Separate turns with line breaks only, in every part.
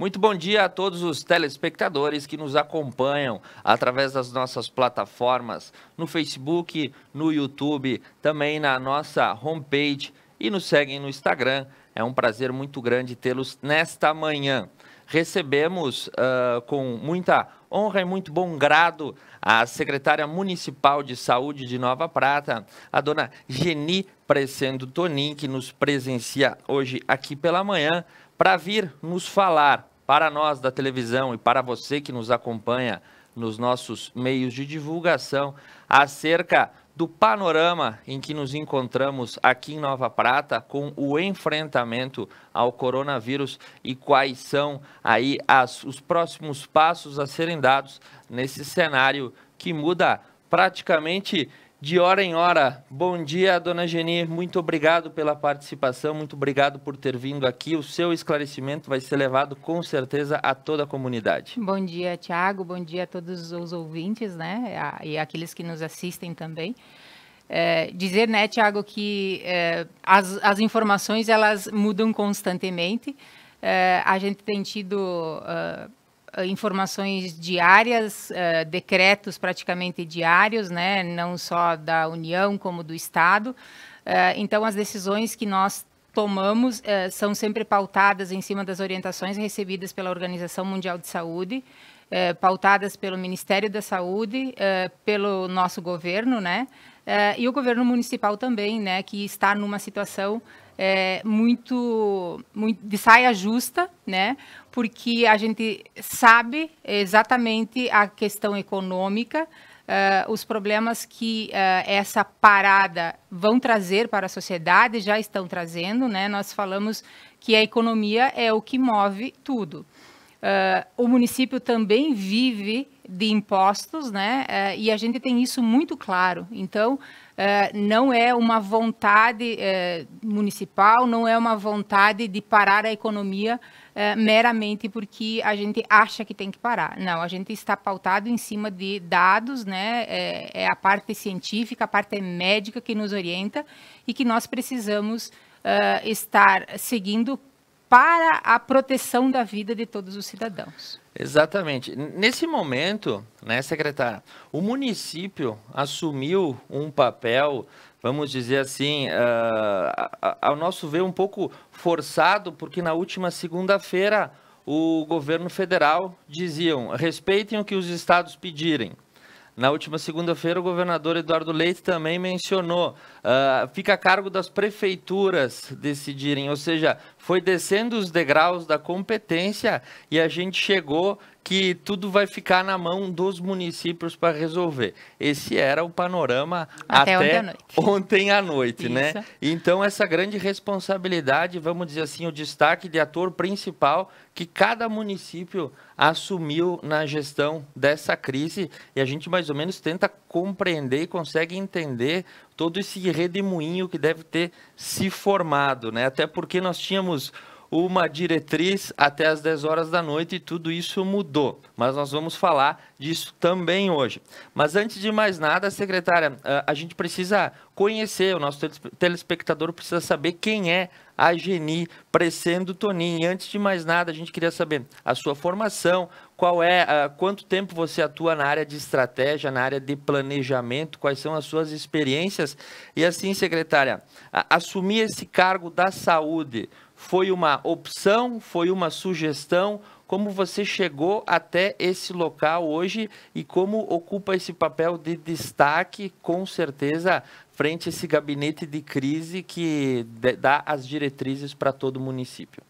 Muito bom dia a todos os telespectadores que nos acompanham através das nossas plataformas no Facebook, no YouTube, também na nossa homepage e nos seguem no Instagram. É um prazer muito grande tê-los nesta manhã. Recebemos com muita honra e muito bom grado a secretária municipal de saúde de Nova Prata, a dona Geni Precendo Tonin, que nos presencia hoje aqui pela manhã, para vir nos falar para nós da televisão e para você que nos acompanha nos nossos meios de divulgação acerca do panorama em que nos encontramos aqui em Nova Prata com o enfrentamento ao coronavírus e quais são aí os próximos passos a serem dados nesse cenário que muda praticamente de hora em hora. Bom dia, dona Geni, muito obrigado pela participação, muito obrigado por ter vindo aqui. O seu esclarecimento vai ser levado com certeza a toda a comunidade.
Bom dia, Tiago, bom dia a todos os ouvintes, né, e aqueles que nos assistem também. Dizer, né, Tiago, que as informações, elas mudam constantemente. A gente tem tido informações diárias, decretos praticamente diários, né, não só da União como do Estado. Então, as decisões que nós tomamos são sempre pautadas em cima das orientações recebidas pela Organização Mundial de Saúde, pautadas pelo Ministério da Saúde, pelo nosso governo, né, e o governo municipal também, né, que está numa situação muito de saia justa, né? Porque a gente sabe exatamente a questão econômica, os problemas que essa parada vão trazer para a sociedade, já estão trazendo, né? Nós falamos que a economia é o que move tudo. O município também vive de impostos, né? E a gente tem isso muito claro. Então, não é uma vontade municipal, não é uma vontade de parar a economia meramente porque a gente acha que tem que parar. Não, a gente está pautado em cima de dados, né? É a parte científica, a parte médica que nos orienta e que nós precisamos estar seguindo para a proteção da vida de todos os cidadãos.
Exatamente. Nesse momento, né, secretária, o município assumiu um papel, vamos dizer assim, ao nosso ver, um pouco forçado, porque na última segunda-feira o governo federal diziam: respeitem o que os estados pedirem. Na última segunda-feira, o governador Eduardo Leite também mencionou, fica a cargo das prefeituras decidirem, ou seja, foi descendo os degraus da competência e a gente chegou que tudo vai ficar na mão dos municípios para resolver. Esse era o panorama até ontem à noite, né? Então, essa grande responsabilidade, vamos dizer assim, o destaque de ator principal que cada município assumiu na gestão dessa crise, e a gente mais ou menos tenta compreender e consegue entender todo esse redemoinho que deve ter se formado, né? Até porque nós tínhamos uma diretriz até às 10 horas da noite e tudo isso mudou. Mas nós vamos falar disso também hoje. Mas antes de mais nada, secretária, a gente precisa conhecer, o nosso telespectador precisa saber quem é a Geni Precendo Tonin. E antes de mais nada, a gente queria saber a sua formação, quanto tempo você atua na área de estratégia, na área de planejamento, quais são as suas experiências. E assim, secretária, assumir esse cargo da saúde foi uma opção, foi uma sugestão? Como você chegou até esse local hoje e como ocupa esse papel de destaque, com certeza, frente a esse gabinete de crise que dá as diretrizes para todo o município?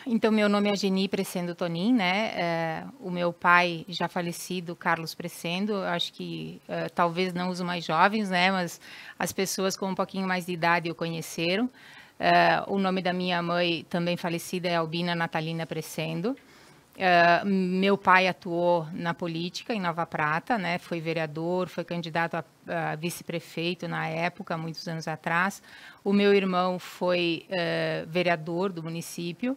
Então, meu nome é Geni Precendo Tonin, né? O meu pai, já falecido, Carlos Precendo, acho que talvez não os mais jovens, né? Mas as pessoas com um pouquinho mais de idade o conheceram. O nome da minha mãe, também falecida, é Albina Natalina Precendo. Meu pai atuou na política em Nova Prata, né? Foi vereador, foi candidato a vice-prefeito na época, muitos anos atrás. O meu irmão foi vereador do município.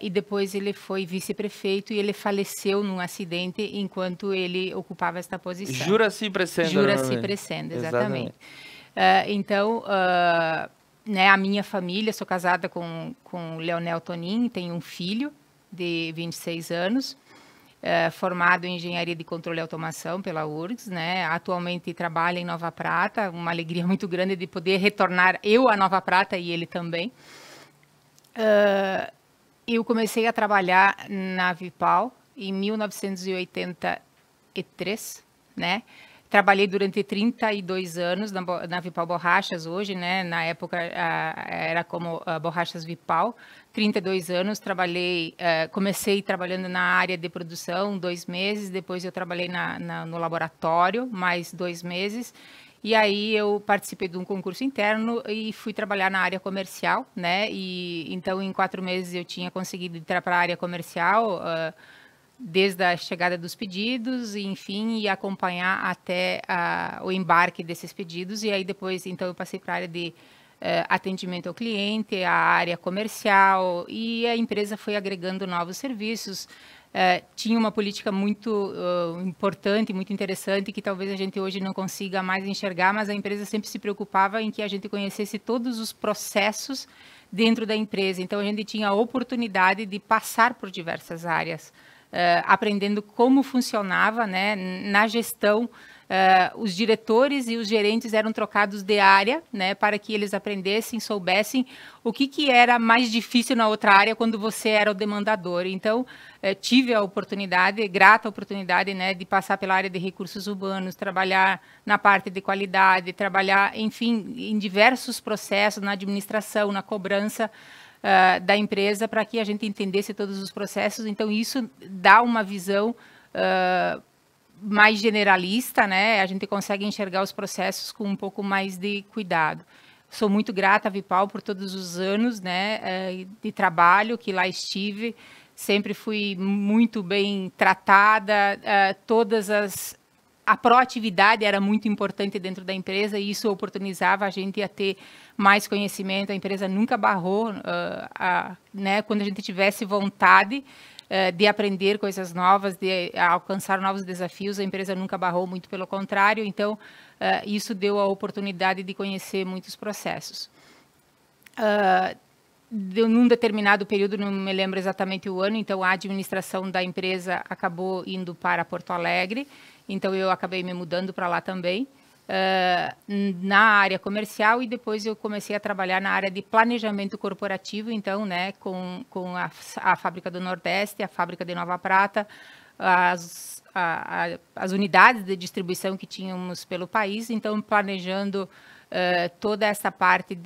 E depois ele foi vice-prefeito e ele faleceu num acidente enquanto ele ocupava esta posição.
Juraci Precendo.
Juraci Precendo, exatamente. Então, né, a minha família, sou casada com o Leonel Tonin, tenho um filho de 26 anos, formado em Engenharia de Controle e Automação pela URGS, né? Atualmente trabalha em Nova Prata, uma alegria muito grande de poder retornar eu a Nova Prata e ele também. Eu comecei a trabalhar na Vipal em 1983, né? Trabalhei durante 32 anos na Vipal Borrachas hoje, né? Na época era como Borrachas Vipal. 32 anos, comecei trabalhando na área de produção 2 meses, depois eu trabalhei no laboratório mais 2 meses, e aí eu participei de um concurso interno e fui trabalhar na área comercial, né? E então em 4 meses eu tinha conseguido entrar para a área comercial, desde a chegada dos pedidos, enfim, e acompanhar até o embarque desses pedidos. E aí depois, então, eu passei para a área de atendimento ao cliente, a área comercial, e a empresa foi agregando novos serviços. Tinha uma política muito importante, muito interessante, que talvez a gente hoje não consiga mais enxergar, mas a empresa sempre se preocupava em que a gente conhecesse todos os processos dentro da empresa. Então, a gente tinha a oportunidade de passar por diversas áreas, aprendendo como funcionava, né, na gestão. Os diretores e os gerentes eram trocados de área, né, para que eles aprendessem, soubessem o que era mais difícil na outra área quando você era o demandador. Então, tive a oportunidade, grata oportunidade, né, de passar pela área de recursos humanos, trabalhar na parte de qualidade, trabalhar, enfim, em diversos processos, na administração, na cobrança da empresa, para que a gente entendesse todos os processos. Então, isso dá uma visão mais generalista, né? A gente consegue enxergar os processos com um pouco mais de cuidado. Sou muito grata à Vipal por todos os anos, né, de trabalho que lá estive. Sempre fui muito bem tratada. A proatividade era muito importante dentro da empresa e isso oportunizava a gente a ter mais conhecimento. A empresa nunca barrou, né, quando a gente tivesse vontade de aprender coisas novas, de alcançar novos desafios, a empresa nunca barrou, muito pelo contrário. Então, isso deu a oportunidade de conhecer muitos processos. Num determinado período, não me lembro exatamente o ano, então a administração da empresa acabou indo para Porto Alegre, então eu acabei me mudando para lá também, na área comercial, e depois eu comecei a trabalhar na área de planejamento corporativo, então, né, com a Fábrica do Nordeste, a Fábrica de Nova Prata, as unidades de distribuição que tínhamos pelo país, então planejando toda essa parte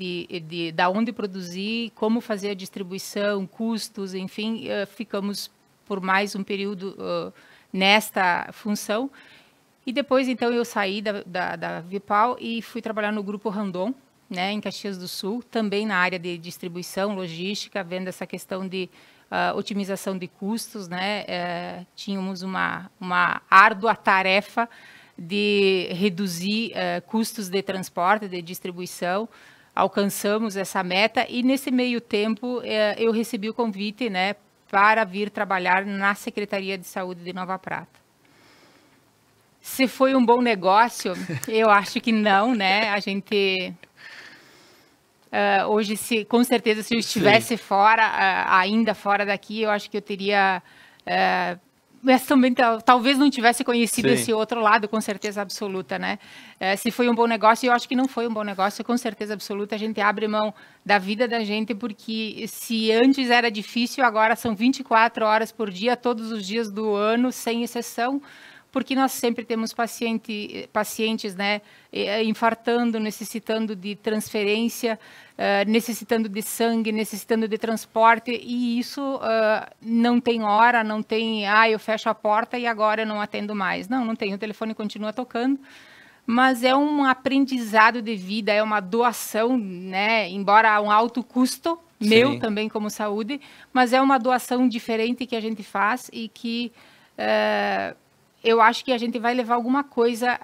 da onde produzir, como fazer a distribuição, custos, enfim, ficamos por mais um período nesta função. E depois, então, eu saí da Vipal e fui trabalhar no Grupo Randon, né, em Caxias do Sul, também na área de distribuição, logística, vendo essa questão de otimização de custos, né. Tínhamos uma árdua tarefa de reduzir custos de transporte, de distribuição. Alcançamos essa meta e, nesse meio tempo, eu recebi o convite, né, para vir trabalhar na Secretaria de Saúde de Nova Prata. Se foi um bom negócio, eu acho que não, né? A gente hoje, com certeza, se eu estivesse fora, ainda fora daqui, eu acho que eu teria, mas também talvez não tivesse conhecido esse outro lado, com certeza absoluta, né? Se foi um bom negócio, eu acho que não foi um bom negócio, com certeza absoluta. A gente abre mão da vida da gente, porque se antes era difícil, agora são 24 horas por dia, todos os dias do ano, sem exceção, porque nós sempre temos pacientes, né, infartando, necessitando de transferência, necessitando de sangue, necessitando de transporte, e isso não tem hora, não tem, eu fecho a porta e agora eu não atendo mais. Não tem, o telefone continua tocando, mas é um aprendizado de vida, é uma doação, né, embora a um alto custo, meu também como saúde, mas é uma doação diferente que a gente faz e que eu acho que a gente vai levar alguma coisa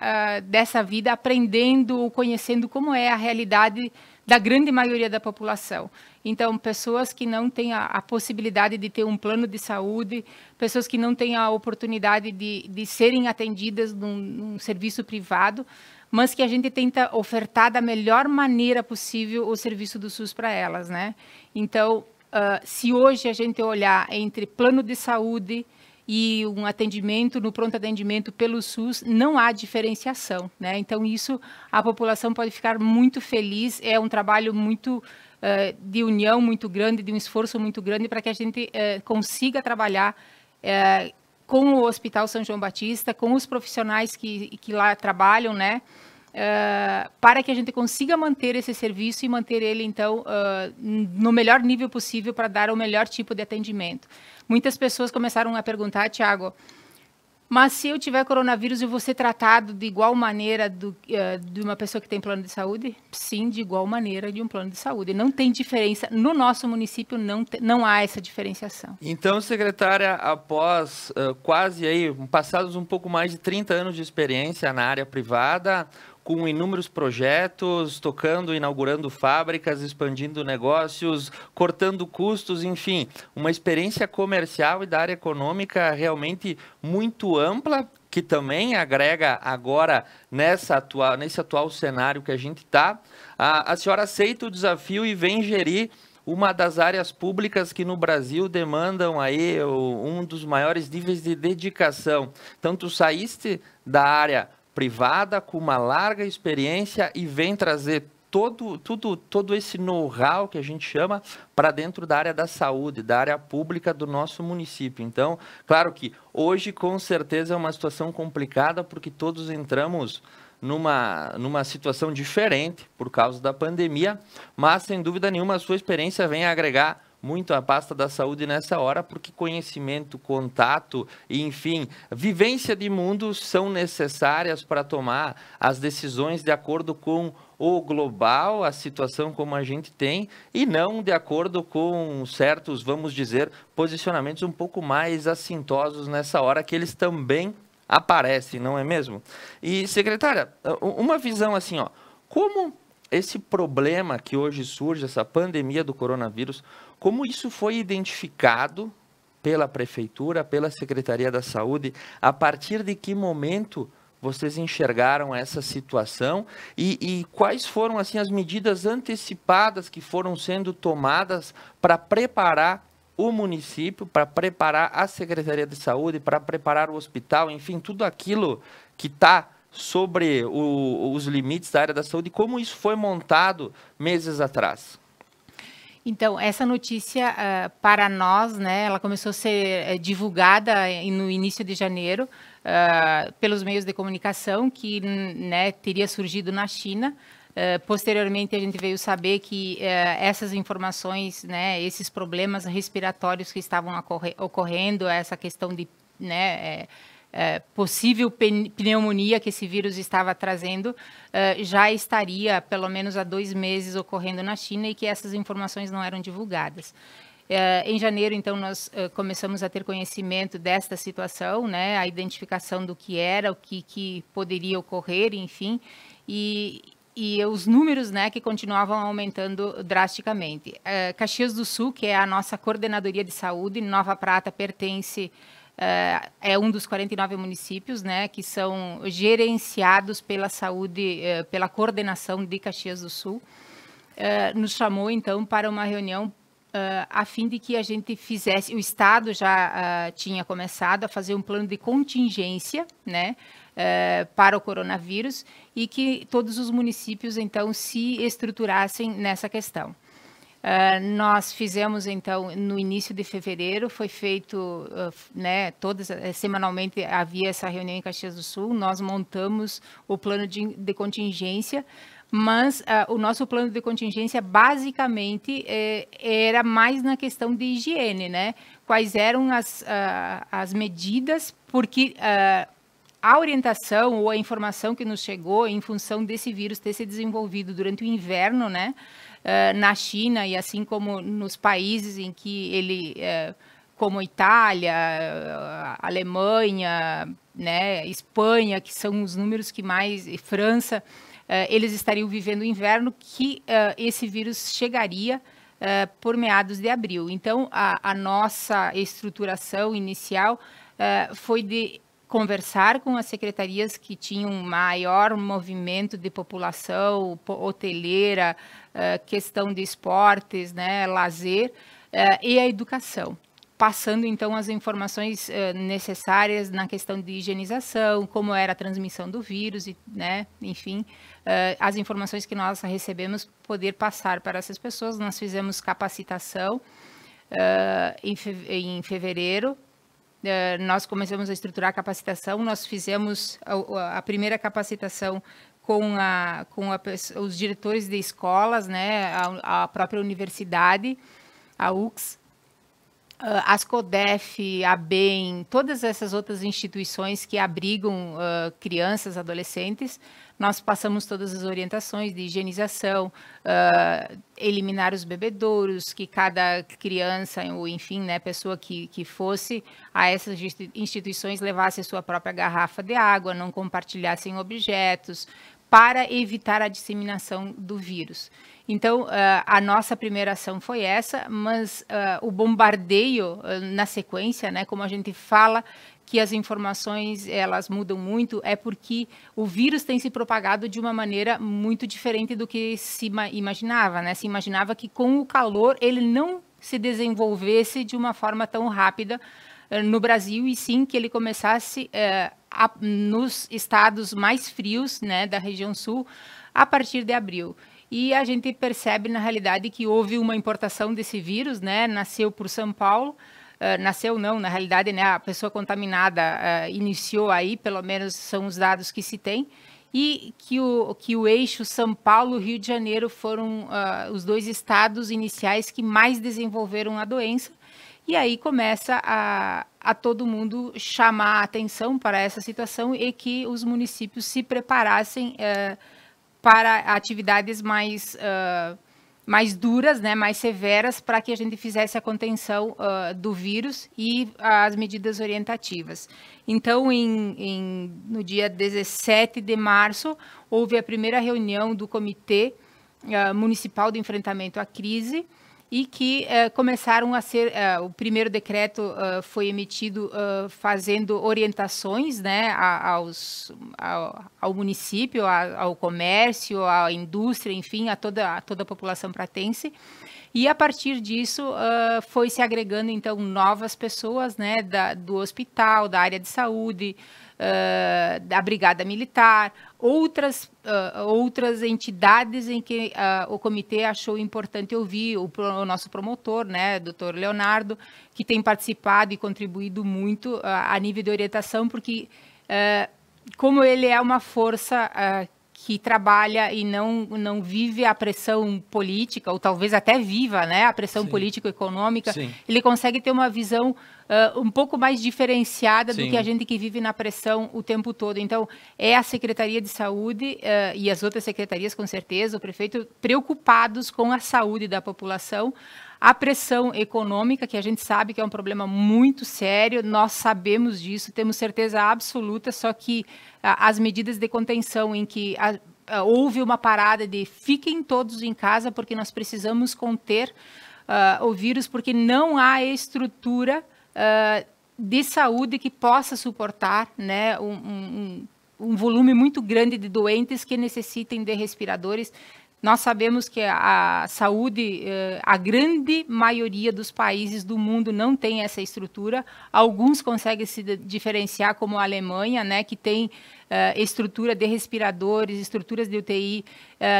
dessa vida aprendendo ou conhecendo como é a realidade da grande maioria da população. Então, pessoas que não têm a possibilidade de ter um plano de saúde, pessoas que não têm a oportunidade de serem atendidas num serviço privado, mas que a gente tenta ofertar da melhor maneira possível o serviço do SUS para elas, né? Então, se hoje a gente olhar entre plano de saúde e um atendimento no pronto atendimento pelo SUS, não há diferenciação, né? Então, isso a população pode ficar muito feliz, é um trabalho muito de união muito grande, de um esforço muito grande para que a gente consiga trabalhar com o Hospital São João Batista, com os profissionais que lá trabalham, né? Para que a gente consiga manter esse serviço e manter ele, então, no melhor nível possível para dar o melhor tipo de atendimento. Muitas pessoas começaram a perguntar, Tiago, mas se eu tiver coronavírus, eu vou ser tratado de igual maneira de uma pessoa que tem plano de saúde? Sim, de igual maneira de um plano de saúde. Não tem diferença. No nosso município não há essa diferenciação.
Então, secretária, após quase aí, passados um pouco mais de 30 anos de experiência na área privada, com inúmeros projetos, tocando, inaugurando fábricas, expandindo negócios, cortando custos, enfim, uma experiência comercial e da área econômica realmente muito ampla, que também agrega agora nesse atual cenário que a gente está. A senhora aceita o desafio e vem gerir uma das áreas públicas que no Brasil demandam aí um dos maiores níveis de dedicação. Então, tu saíste da área privada com uma larga experiência e vem trazer todo esse know-how que a gente chama para dentro da área da saúde, da área pública do nosso município. Então, claro que hoje com certeza é uma situação complicada porque todos entramos numa situação diferente por causa da pandemia, mas sem dúvida nenhuma a sua experiência vem agregar muito a pasta da saúde nessa hora, porque conhecimento, contato e, enfim, vivência de mundo são necessárias para tomar as decisões de acordo com o global, a situação como a gente tem, e não de acordo com certos, vamos dizer, posicionamentos um pouco mais assintosos nessa hora, que eles também aparecem, não é mesmo? E, secretária, uma visão assim, ó, como esse problema que hoje surge, essa pandemia do coronavírus, como isso foi identificado pela Prefeitura, pela Secretaria da Saúde, a partir de que momento vocês enxergaram essa situação e quais foram assim as medidas antecipadas que foram sendo tomadas para preparar o município, para preparar a Secretaria de Saúde, para preparar o hospital, enfim, tudo aquilo que está sobre os limites da área da saúde, como isso foi montado meses atrás?
Então, essa notícia, para nós, né, ela começou a ser divulgada no início de janeiro pelos meios de comunicação, que né, teria surgido na China. Posteriormente, a gente veio saber que essas informações, né, esses problemas respiratórios que estavam ocorrendo, essa questão de possível pneumonia que esse vírus estava trazendo, já estaria, pelo menos há 2 meses, ocorrendo na China e que essas informações não eram divulgadas. Em janeiro, então, nós começamos a ter conhecimento desta situação, né, a identificação do que era, o que poderia ocorrer, enfim, e os números, né, que continuavam aumentando drasticamente. Caxias do Sul, que é a nossa coordenadoria de saúde, Nova Prata pertence é um dos 49 municípios, né, que são gerenciados pela saúde, pela coordenação de Caxias do Sul, nos chamou, então, para uma reunião a fim de que a gente fizesse, o Estado já tinha começado a fazer um plano de contingência, né, para o coronavírus e que todos os municípios, então, se estruturassem nessa questão. Nós fizemos, então, no início de fevereiro, foi feito, né, semanalmente havia essa reunião em Caxias do Sul, nós montamos o plano de contingência, mas o nosso plano de contingência, basicamente, era mais na questão de higiene, né? Quais eram as medidas, porque a orientação ou a informação que nos chegou em função desse vírus ter se desenvolvido durante o inverno, né? Na China e assim como nos países em que ele, como Itália, Alemanha, né, Espanha, que são os números que mais, e França, eles estariam vivendo o inverno, que esse vírus chegaria por meados de abril. Então, a nossa estruturação inicial foi de conversar com as secretarias que tinham maior movimento de população, hoteleira, questão de esportes, né, lazer, e a educação, passando então as informações necessárias na questão de higienização, como era a transmissão do vírus, né, enfim, as informações que nós recebemos, poder passar para essas pessoas. Nós fizemos capacitação em fevereiro. Nós começamos a estruturar a capacitação, nós fizemos a primeira capacitação com os diretores de escolas, né, a própria universidade, a UX, a Ascodef, a BEM, todas essas outras instituições que abrigam crianças, adolescentes. Nós passamos todas as orientações de higienização, eliminar os bebedouros, que cada criança, ou enfim, né, pessoa que fosse a essas instituições levasse a sua própria garrafa de água, não compartilhassem objetos, para evitar a disseminação do vírus. Então, a nossa primeira ação foi essa, mas o bombardeio na sequência, né, como a gente fala, que as informações elas mudam muito, é porque o vírus tem se propagado de uma maneira muito diferente do que se imaginava, né? Se imaginava que com o calor ele não se desenvolvesse de uma forma tão rápida no Brasil, e sim que ele começasse nos estados mais frios, né, da região sul, a partir de abril. E a gente percebe, na realidade, que houve uma importação desse vírus, né, nasceu por São Paulo, nasceu não, na realidade, né, a pessoa contaminada iniciou aí, pelo menos são os dados que se tem, e que o eixo São Paulo-Rio de Janeiro foram os dois estados iniciais que mais desenvolveram a doença. E aí começa a todo mundo chamar a atenção para essa situação e que os municípios se preparassem para atividades mais duras, né, mais severas, para que a gente fizesse a contenção do vírus e as medidas orientativas. Então, no dia 17 de março, houve a primeira reunião do Comitê Municipal de Enfrentamento à Crise, e que começaram a ser, o primeiro decreto foi emitido fazendo orientações, né, ao município, ao comércio, à indústria, enfim, a toda a população pratense. E a partir disso foi se agregando então novas pessoas, né, do hospital, da área de saúde, da Brigada Militar, outras entidades em que o comitê achou importante ouvir o nosso promotor, né, Dr. Leonardo, que tem participado e contribuído muito a nível de orientação, porque como ele é uma força que trabalha e não vive a pressão política, ou talvez até viva, né, a pressão político-econômica, ele consegue ter uma visão um pouco mais diferenciada do que a gente que vive na pressão o tempo todo. Então, é a Secretaria de Saúde e as outras secretarias, com certeza, o prefeito, preocupados com a saúde da população, a pressão econômica, que a gente sabe que é um problema muito sério, nós sabemos disso, temos certeza absoluta, só que as medidas de contenção em que houve uma parada de fiquem todos em casa, porque nós precisamos conter o vírus, porque não há estrutura de saúde que possa suportar, né, um volume muito grande de doentes que necessitem de respiradores. Nós sabemos que a saúde, a grande maioria dos países do mundo não tem essa estrutura. Alguns conseguem se diferenciar, como a Alemanha, né, que tem estrutura de respiradores, estruturas de UTI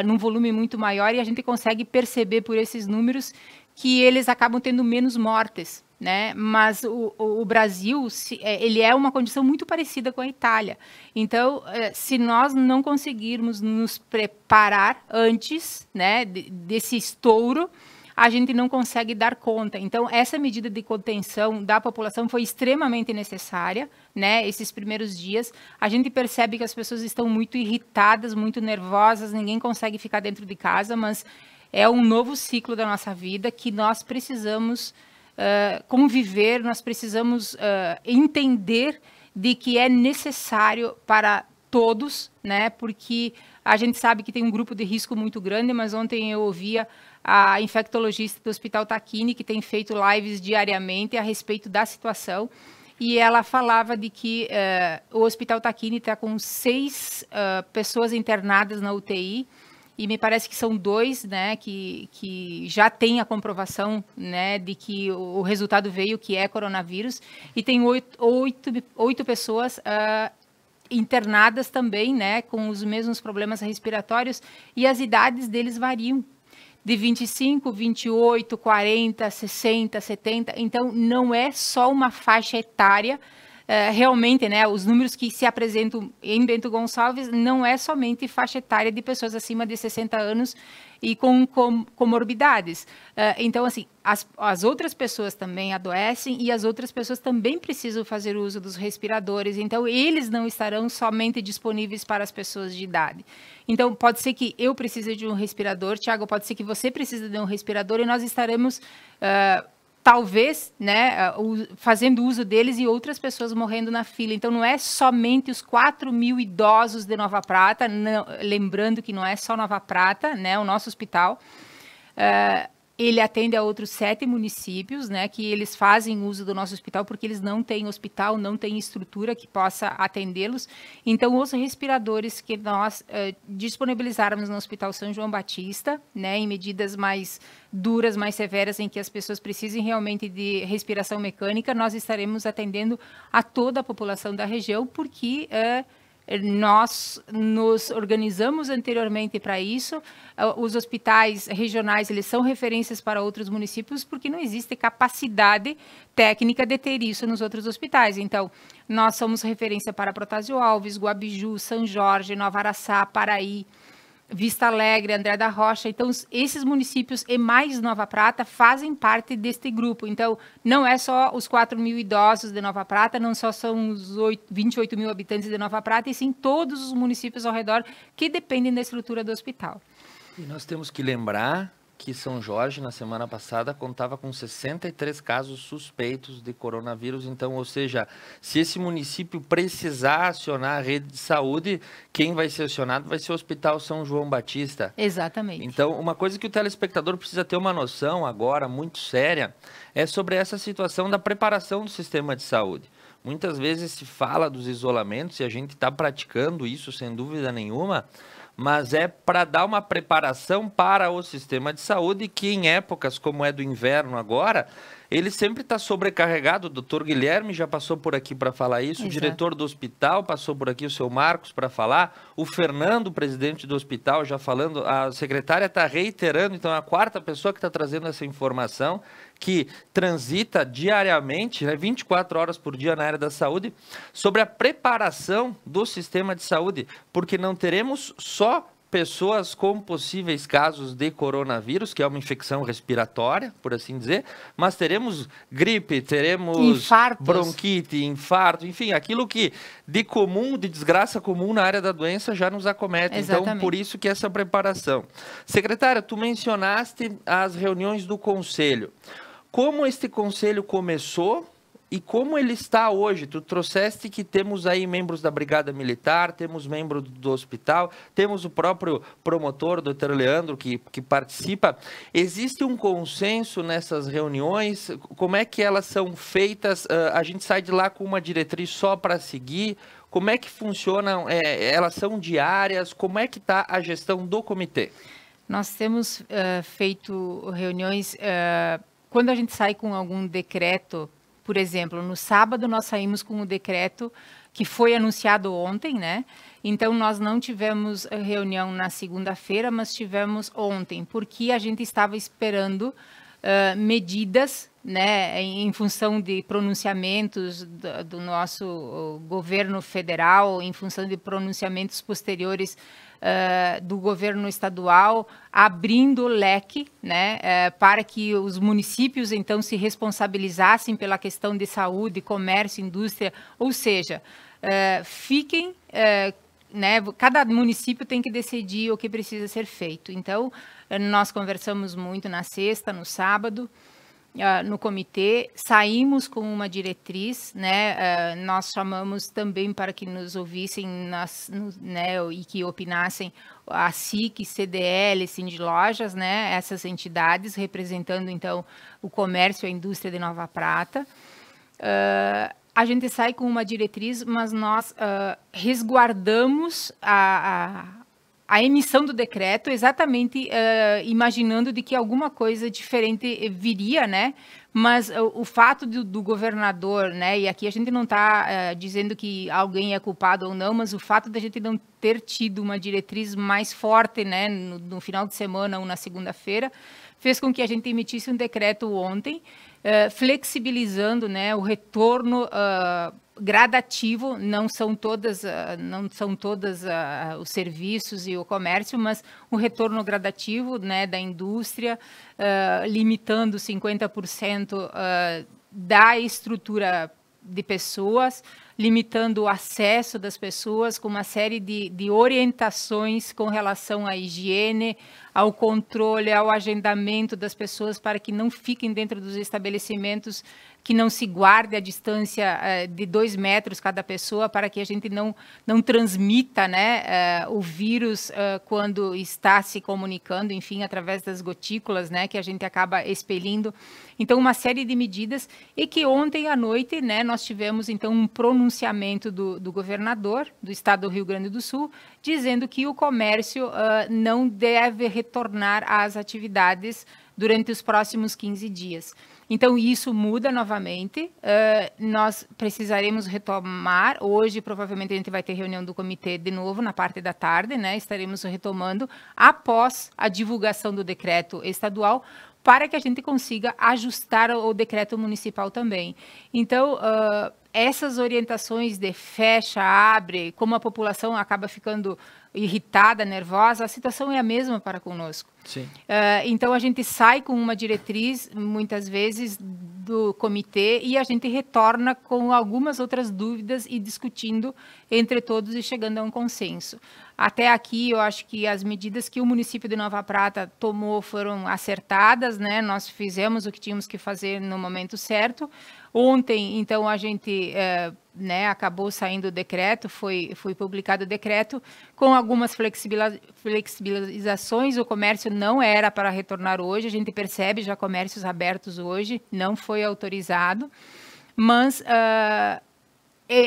num volume muito maior, e a gente consegue perceber por esses números que eles acabam tendo menos mortes, né? Mas o Brasil, ele é uma condição muito parecida com a Itália. Então, se nós não conseguirmos nos preparar antes, né, desse estouro, a gente não consegue dar conta. Então, essa medida de contenção da população foi extremamente necessária, né, esses primeiros dias. A gente percebe que as pessoas estão muito irritadas, muito nervosas, ninguém consegue ficar dentro de casa, mas é um novo ciclo da nossa vida que nós precisamos conviver, nós precisamos entender de que é necessário para todos, né? Porque a gente sabe que tem um grupo de risco muito grande, mas ontem eu ouvia a infectologista do Hospital Tacchini, que tem feito lives diariamente a respeito da situação, e ela falava de que o Hospital Tacchini está com 6 pessoas internadas na UTI, e me parece que são 2, né, que já tem a comprovação, né, de que o resultado veio, que é coronavírus, e tem 8 pessoas internadas também, né, com os mesmos problemas respiratórios, e as idades deles variam, de 25, 28, 40, 60, 70, então não é só uma faixa etária, realmente, né, os números que se apresentam em Bento Gonçalves não é somente faixa etária de pessoas acima de 60 anos e com comorbidades. Então, assim, as outras pessoas também adoecem e as outras pessoas também precisam fazer uso dos respiradores. Então, eles não estarão somente disponíveis para as pessoas de idade. Então, pode ser que eu precise de um respirador, Tiago, pode ser que você precise de um respirador e nós estaremos talvez, né, fazendo uso deles e outras pessoas morrendo na fila. Então, não é somente os 4.000 idosos de Nova Prata, não, lembrando que não é só Nova Prata, né, o nosso hospital. Ele atende a outros 7 municípios, né, que eles fazem uso do nosso hospital porque eles não têm hospital, não têm estrutura que possa atendê-los. Então, os respiradores que nós disponibilizarmos no Hospital São João Batista, né, em medidas mais duras, mais severas, em que as pessoas precisem realmente de respiração mecânica, nós estaremos atendendo a toda a população da região, porque nós nos organizamos anteriormente para isso. Os hospitais regionais, eles são referências para outros municípios porque não existe capacidade técnica de ter isso nos outros hospitais. Então, nós somos referência para Protásio Alves, Guabiju, São Jorge, Nova Araçá, Paraí, Vista Alegre, André da Rocha. Então, esses municípios e mais Nova Prata fazem parte deste grupo. Então, não é só os 4.000 idosos de Nova Prata, não só são os 28 mil habitantes de Nova Prata, e sim todos os municípios ao redor que dependem da estrutura do hospital.
E nós temos que lembrar que São Jorge, na semana passada, contava com 63 casos suspeitos de coronavírus. Então, ou seja, se esse município precisar acionar a rede de saúde, quem vai ser acionado vai ser o Hospital São João Batista.
Exatamente.
Então, uma coisa que o telespectador precisa ter uma noção agora, muito séria, é sobre essa situação da preparação do sistema de saúde. Muitas vezes se fala dos isolamentos e a gente está praticando isso sem dúvida nenhuma, mas é para dar uma preparação para o sistema de saúde que em épocas como é do inverno agora, ele sempre está sobrecarregado. O doutor Guilherme já passou por aqui para falar isso,
Exato.
O diretor do hospital passou por aqui, o seu Marcos, para falar, o Fernando, presidente do hospital, já falando, a secretária está reiterando, então é a 4ª pessoa que está trazendo essa informação, que transita diariamente, né, 24 horas por dia na área da saúde, sobre a preparação do sistema de saúde, porque não teremos só pessoas com possíveis casos de coronavírus, que é uma infecção respiratória, por assim dizer, mas teremos gripe, teremos
infartos,
bronquite, infarto, enfim, aquilo que de comum, de desgraça comum na área da doença já nos acomete.
Exatamente.
Então, por isso que essa preparação. Secretária, tu mencionaste as reuniões do Conselho. Como este Conselho começou e como ele está hoje? Tu trouxeste que temos aí membros da Brigada Militar, temos membros do hospital, temos o próprio promotor, doutor Leandro, que participa. Existe um consenso nessas reuniões? Como é que elas são feitas? A gente sai de lá com uma diretriz só para seguir? Como é que funcionam? Elas são diárias? Como é que está a gestão do comitê?
Nós temos feito reuniões... quando a gente sai com algum decreto, por exemplo, no sábado nós saímos com o decreto que foi anunciado ontem, né? Então, nós não tivemos reunião na segunda-feira, mas tivemos ontem, porque a gente estava esperando medidas, né, em função de pronunciamentos do nosso governo federal, em função de pronunciamentos posteriores do governo estadual, abrindo o leque, né, para que os municípios, então, se responsabilizassem pela questão de saúde, comércio, indústria, ou seja, fiquem... né, cada município tem que decidir o que precisa ser feito. Então, nós conversamos muito na sexta, no sábado, no comitê, saímos com uma diretriz, né? Nós chamamos também para que nos ouvissem né, e que opinassem a SIC, CDL, Sindilojas, né? Essas entidades representando, então, o comércio e a indústria de Nova Prata. A gente sai com uma diretriz, mas nós resguardamos a emissão do decreto, exatamente imaginando de que alguma coisa diferente viria, né? Mas o fato do governador, né? E aqui a gente não está dizendo que alguém é culpado ou não, mas o fato da gente não ter tido uma diretriz mais forte, né? No final de semana ou na segunda-feira, fez com que a gente emitisse um decreto ontem, flexibilizando, né, o retorno gradativo. Não são todas os serviços e o comércio, mas um retorno gradativo, né, da indústria, limitando 50% da estrutura de pessoas, limitando o acesso das pessoas, com uma série de orientações com relação à higiene, ao controle, ao agendamento das pessoas para que não fiquem dentro dos estabelecimentos, que não se guarde a distância de 2 metros cada pessoa, para que a gente não transmita, né, o vírus quando está se comunicando, enfim, através das gotículas, né, que a gente acaba expelindo. Então, uma série de medidas, e que ontem à noite, né, nós tivemos, então, um pronunciamento do governador do estado do Rio Grande do Sul, dizendo que o comércio não deve retornar às atividades durante os próximos 15 dias. Então, isso muda novamente. Nós precisaremos retomar. Hoje, provavelmente, a gente vai ter reunião do comitê de novo, na parte da tarde, né? Estaremos retomando após a divulgação do decreto estadual, para que a gente consiga ajustar o decreto municipal também. Então, essas orientações de fecha, abre, como a população acaba ficando irritada, nervosa, a situação é a mesma para conosco.
Sim.
Então, a gente sai com uma diretriz, muitas vezes, do comitê, e a gente retorna com algumas outras dúvidas e discutindo entre todos e chegando a um consenso. Até aqui, eu acho que as medidas que o município de Nova Prata tomou foram acertadas, né? Nós fizemos o que tínhamos que fazer no momento certo. Ontem, então, a gente né, acabou saindo o decreto, foi publicado o decreto, com algumas flexibilizações. O comércio não era para retornar hoje, a gente percebe já comércios abertos hoje, não foi autorizado, mas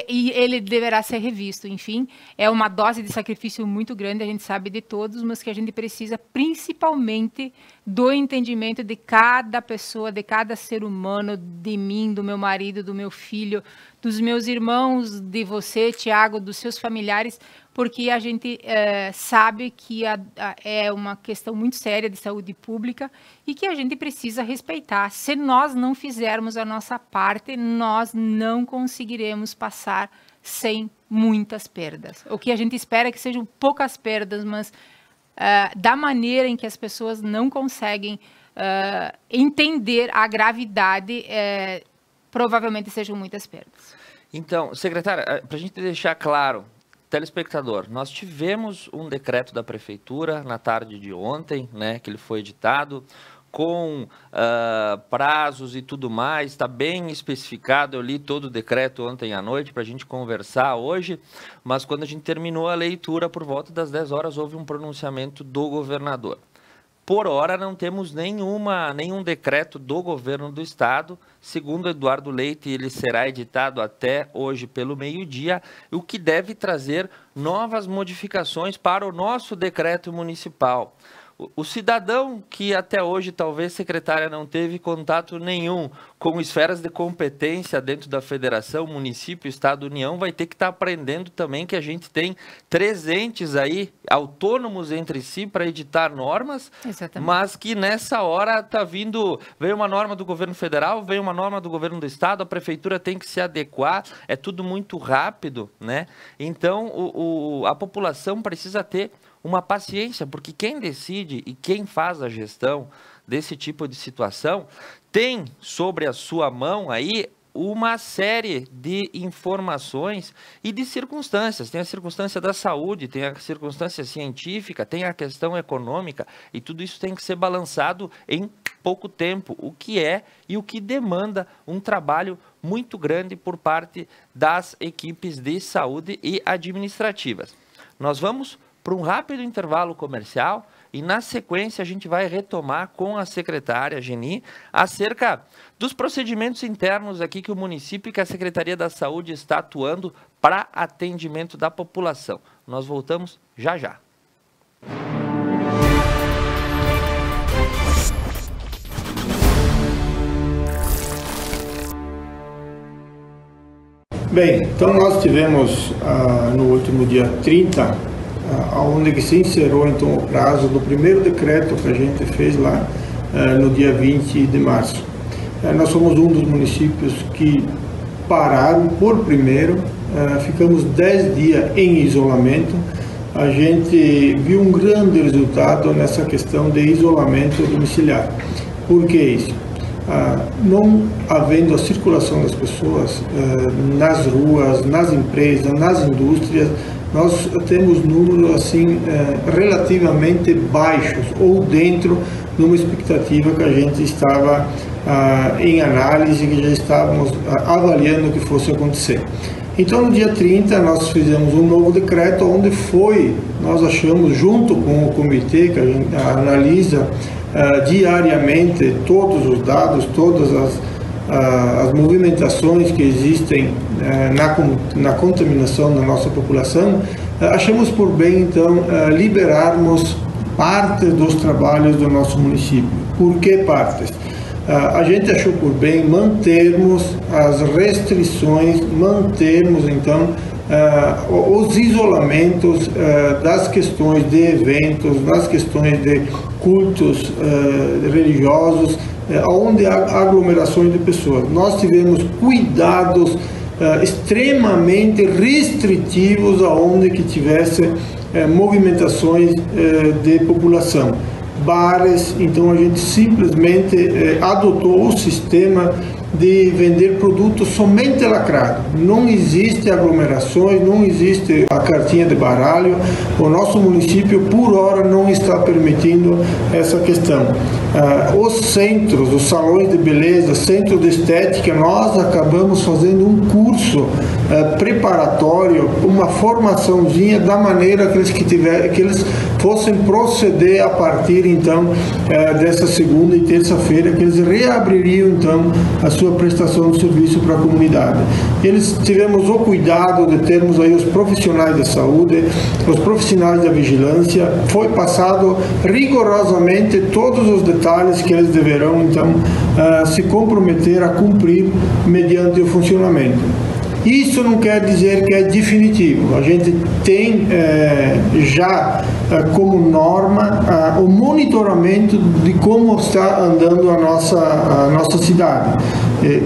e ele deverá ser revisto. Enfim, é uma dose de sacrifício muito grande, a gente sabe de todos, mas que a gente precisa principalmente do entendimento de cada pessoa, de cada ser humano, de mim, do meu marido, do meu filho, dos meus irmãos, de você, Tiago, dos seus familiares, porque a gente sabe que é uma questão muito séria de saúde pública e que a gente precisa respeitar. Se nós não fizermos a nossa parte, nós não conseguiremos passar sem muitas perdas. O que a gente espera é que sejam poucas perdas, mas da maneira em que as pessoas não conseguem entender a gravidade, provavelmente sejam muitas perdas.
Então, secretária, para a gente deixar claro, telespectador, nós tivemos um decreto da prefeitura na tarde de ontem, né, que ele foi editado, com prazos e tudo mais, está bem especificado. Eu li todo o decreto ontem à noite para a gente conversar hoje, mas quando a gente terminou a leitura, por volta das 10 horas, houve um pronunciamento do governador. Por hora, não temos nenhum decreto do governo do estado. Segundo Eduardo Leite, ele será editado até hoje pelo meio-dia, o que deve trazer novas modificações para o nosso decreto municipal. O cidadão que até hoje, talvez, secretária, não teve contato nenhum com esferas de competência dentro da federação, município, estado, união, vai ter que estar aprendendo também que a gente tem 3 entes aí, autônomos entre si, para editar normas. Exatamente. Mas que nessa hora veio uma norma do governo federal, veio uma norma do governo do estado, a prefeitura tem que se adequar, é tudo muito rápido, né? Então, a população precisa ter uma paciência, porque quem decide e quem faz a gestão desse tipo de situação tem sobre a sua mão aí uma série de informações e de circunstâncias. Tem a circunstância da saúde, tem a circunstância científica, tem a questão econômica, e tudo isso tem que ser balançado em pouco tempo, o que é e o que demanda um trabalho muito grande por parte das equipes de saúde e administrativas. Nós vamos para um rápido intervalo comercial e, na sequência, a gente vai retomar com a secretária Geni acerca dos procedimentos internos aqui que o município e que a Secretaria da Saúde está atuando para atendimento da população. Nós voltamos já já.
Bem, então nós tivemos no último dia 30, onde que se encerrou então o prazo do primeiro decreto que a gente fez lá no dia 20 de março. Nós somos um dos municípios que pararam por primeiro, ficamos 10 dias em isolamento. A gente viu um grande resultado nessa questão de isolamento domiciliar. Por que isso? Não havendo a circulação das pessoas nas ruas, nas empresas, nas indústrias, nós temos números assim relativamente baixos ou dentro de uma expectativa que a gente estava em análise, que já estávamos avaliando o que fosse acontecer. Então, no dia 30, nós fizemos um novo decreto, onde nós achamos, junto com o comitê, que a gente analisa diariamente todos os dados, todas as movimentações que existem na contaminação da nossa população, achamos por bem, então, liberarmos parte dos trabalhos do nosso município. Por que partes? A gente achou por bem mantermos as restrições, mantermos, então, os isolamentos das questões de eventos, das questões de cultos religiosos, onde há aglomerações de pessoas. Nós tivemos cuidados extremamente restritivos aonde que tivesse movimentações de população. Bares, então a gente simplesmente adotou o sistema de vender produtos somente lacrado. Não existe aglomerações, não existe a cartinha de baralho. O nosso município, por hora, não está permitindo essa questão. Os centros, os salões de beleza, centro de estética, nós acabamos fazendo um curso preparatório, uma formaçãozinha da maneira que eles fossem proceder a partir, então, dessa segunda e terça-feira, que eles reabririam, então, a sua prestação de serviço para a comunidade. Eles tivemos o cuidado de termos aí os profissionais da saúde, os profissionais da vigilância, foi passado rigorosamente todos os detalhes que eles deverão, então, se comprometer a cumprir mediante o funcionamento. Isso não quer dizer que é definitivo. A gente tem já como norma o monitoramento de como está andando a nossa cidade.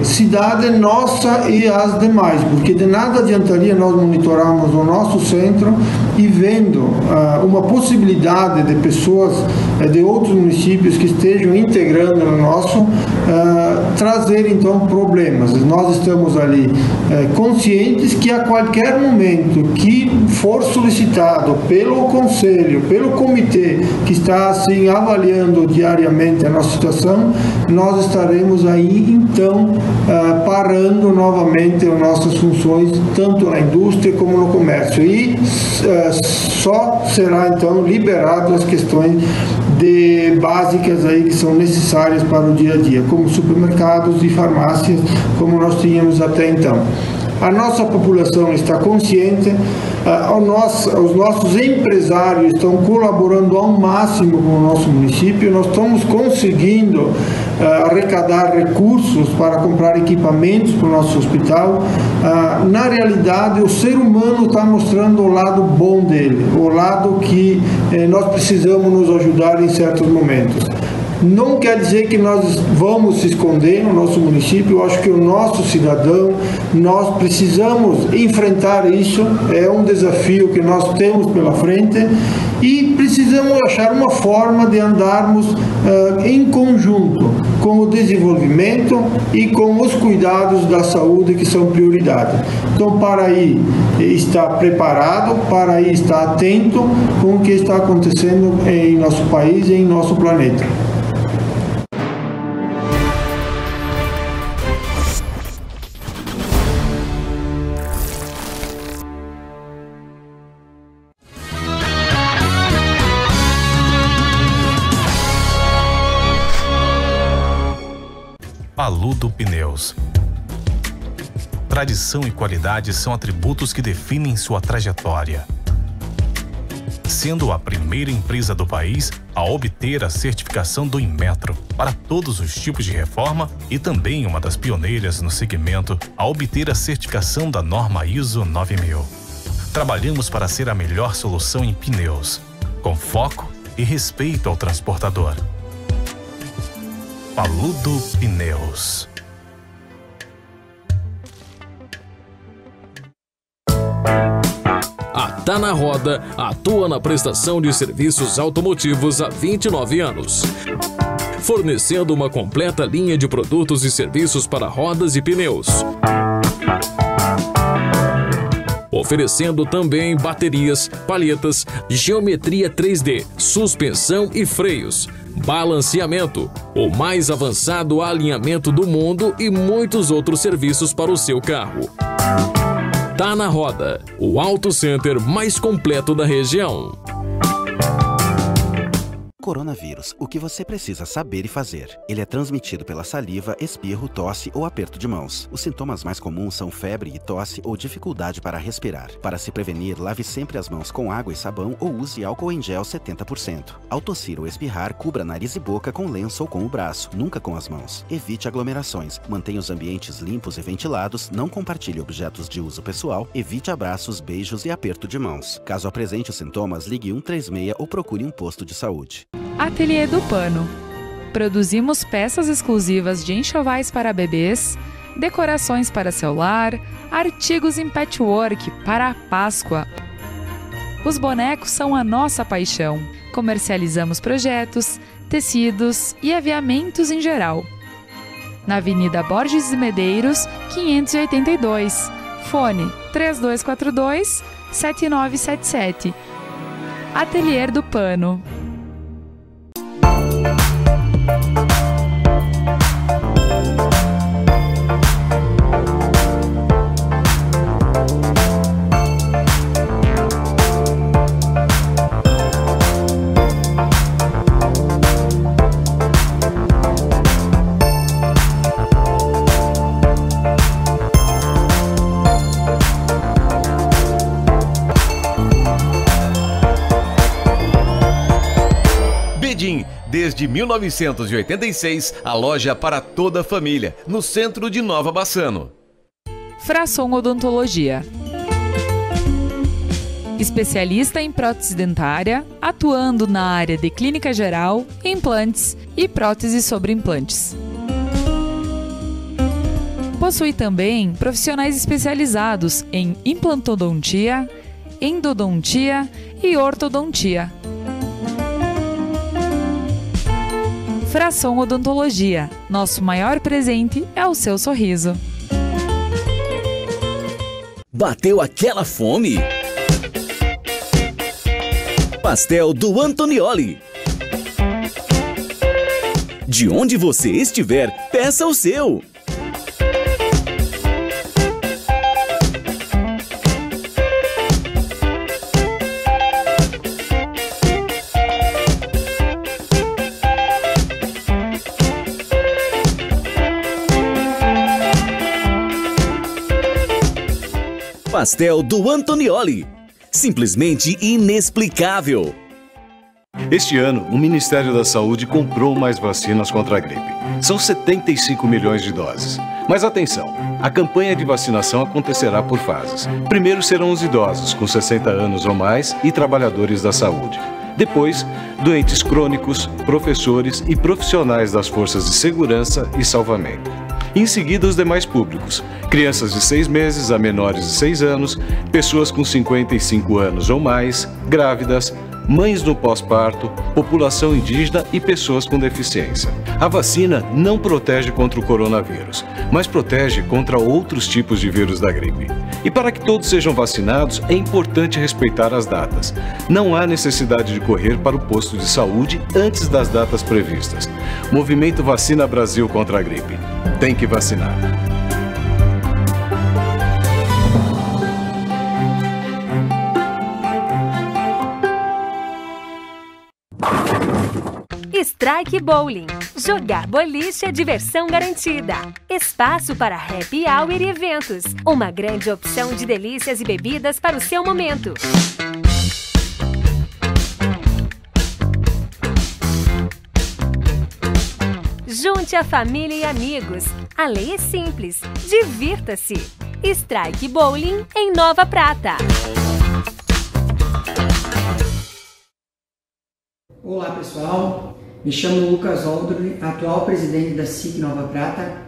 Cidade nossa e as demais, porque de nada adiantaria nós monitorarmos o nosso centro e vendo uma possibilidade de pessoas de outros municípios que estejam integrando no nosso, trazer então problemas. Nós estamos ali conscientes que a qualquer momento que for solicitado pelo conselho, pelo comitê que está assim avaliando diariamente a nossa situação, nós estaremos aí então parando novamente as nossas funções tanto na indústria como no comércio e só será então liberado as questões básicas aí que são necessárias para o dia a dia, como supermercados e farmácias, como nós tínhamos até então. A nossa população está consciente, os nossos empresários estão colaborando ao máximo com o nosso município, nós estamos conseguindo arrecadar recursos para comprar equipamentos para o nosso hospital. Na realidade, o ser humano está mostrando o lado bom dele, o lado que nós precisamos nos ajudar em certos momentos. Não quer dizer que nós vamos se esconder no nosso município. Eu acho que o nosso cidadão, nós precisamos enfrentar isso, é um desafio que nós temos pela frente e precisamos achar uma forma de andarmos em conjunto com o desenvolvimento e com os cuidados da saúde, que são prioridade. Então, para aí estar preparado, para aí estar atento com o que está acontecendo em nosso país e em nosso planeta.
Paludo Pneus. Tradição e qualidade são atributos que definem sua trajetória. Sendo a primeira empresa do país a obter a certificação do Inmetro para todos os tipos de reforma e também uma das pioneiras no segmento a obter a certificação da norma ISO 9000. Trabalhamos para ser a melhor solução em pneus, com foco e respeito ao transportador. Paludo Pneus.
A Tá na Roda atua na prestação de serviços automotivos há 29 anos, fornecendo uma completa linha de produtos e serviços para rodas e pneus, oferecendo também baterias, palhetas, geometria 3D, suspensão e freios, balanceamento, o mais avançado alinhamento do mundo e muitos outros serviços para o seu carro. Tá na Roda, o Auto Center mais completo da região.
Coronavírus, o que você precisa saber e fazer. Ele é transmitido pela saliva, espirro, tosse ou aperto de mãos. Os sintomas mais comuns são febre e tosse ou dificuldade para respirar. Para se prevenir, lave sempre as mãos com água e sabão ou use álcool em gel 70%. Ao tossir ou espirrar, cubra nariz e boca com lenço ou com o braço, nunca com as mãos. Evite aglomerações, mantenha os ambientes limpos e ventilados, não compartilhe objetos de uso pessoal, evite abraços, beijos e aperto de mãos. Caso apresente os sintomas, ligue 136 ou procure um posto de saúde.
Ateliê do Pano. Produzimos peças exclusivas de enxovais para bebês, decorações para celular, artigos em patchwork para a Páscoa. Os bonecos são a nossa paixão. Comercializamos projetos, tecidos e aviamentos em geral. Na Avenida Borges de Medeiros, 582. Fone 3242-7977. Ateliê do Pano.
Desde 1986, a loja para toda a família, no centro de Nova Bassano.
Frasson Odontologia. Especialista em prótese dentária, atuando na área de clínica geral, implantes e próteses sobre implantes. Possui também profissionais especializados em implantodontia, endodontia e ortodontia. Frasson Odontologia. Nosso maior presente é o seu sorriso.
Bateu aquela fome? Pastel do Antonioli. De onde você estiver, peça o seu. Pastel do Antonioli. Simplesmente inexplicável.
Este ano, o Ministério da Saúde comprou mais vacinas contra a gripe. São 75 milhões de doses. Mas atenção, a campanha de vacinação acontecerá por fases. Primeiro serão os idosos com 60 anos ou mais e trabalhadores da saúde. Depois, doentes crônicos, professores e profissionais das forças de segurança e salvamento. Em seguida, os demais públicos, crianças de 6 meses a menores de 6 anos, pessoas com 55 anos ou mais, grávidas, mães no pós-parto, população indígena e pessoas com deficiência. A vacina não protege contra o coronavírus, mas protege contra outros tipos de vírus da gripe. E para que todos sejam vacinados, é importante respeitar as datas. Não há necessidade de correr para o posto de saúde antes das datas previstas. Movimento Vacina Brasil contra a gripe. Tem que vacinar.
Strike Bowling. Jogar boliche é diversão garantida. Espaço para happy hour e eventos. Uma grande opção de delícias e bebidas para o seu momento. Junte a família e amigos. A lei é simples. Divirta-se. Strike Bowling em Nova Prata.
Olá pessoal, me chamo Lucas Oldro, atual presidente da SIC Nova Prata.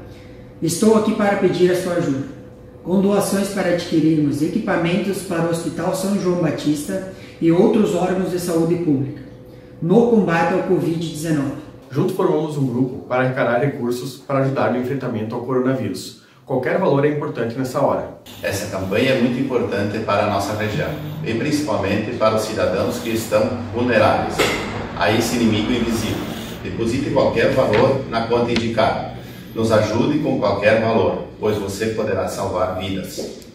Estou aqui para pedir a sua ajuda, com doações para adquirirmos equipamentos para o Hospital São João Batista e outros órgãos de saúde pública, no combate ao Covid-19.
Juntos formamos um grupo para arrecadar recursos para ajudar no enfrentamento ao coronavírus. Qualquer valor é importante nessa hora.
Essa campanha é muito importante para a nossa região, e principalmente para os cidadãos que estão vulneráveis a esse inimigo invisível. Deposite qualquer valor na conta indicada. Nos ajude com qualquer valor, pois você poderá salvar vidas.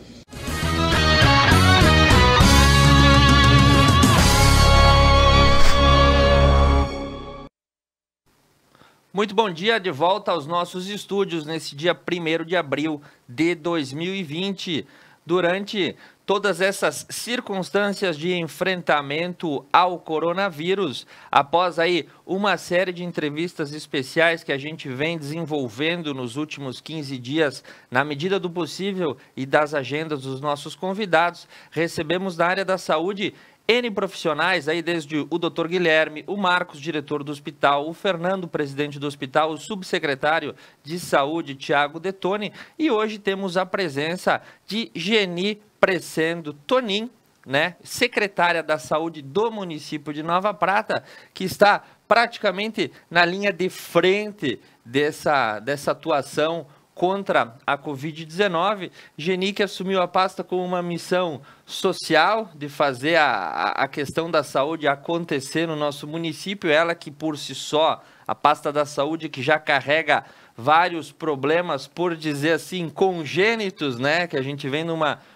Muito bom dia, de volta aos nossos estúdios nesse dia 1º de abril de 2020. Durante todas essas circunstâncias de enfrentamento ao coronavírus, após aí uma série de entrevistas especiais que a gente vem desenvolvendo nos últimos 15 dias, na medida do possível e das agendas dos nossos convidados, recebemos da área da saúde N profissionais, aí desde o Dr. Guilherme, o Marcos, diretor do hospital, o Fernando, presidente do hospital, o subsecretário de saúde, Tiago Detoni, e hoje temos a presença de Geni Presendo Tonin, né, secretária da saúde do município de Nova Prata, que está praticamente na linha de frente dessa atuação contra a Covid-19. Geni, que assumiu a pasta com uma missão social de fazer a questão da saúde acontecer no nosso município, ela que por si só, a pasta da saúde que já carrega vários problemas, por dizer assim, congênitos, né, que a gente vem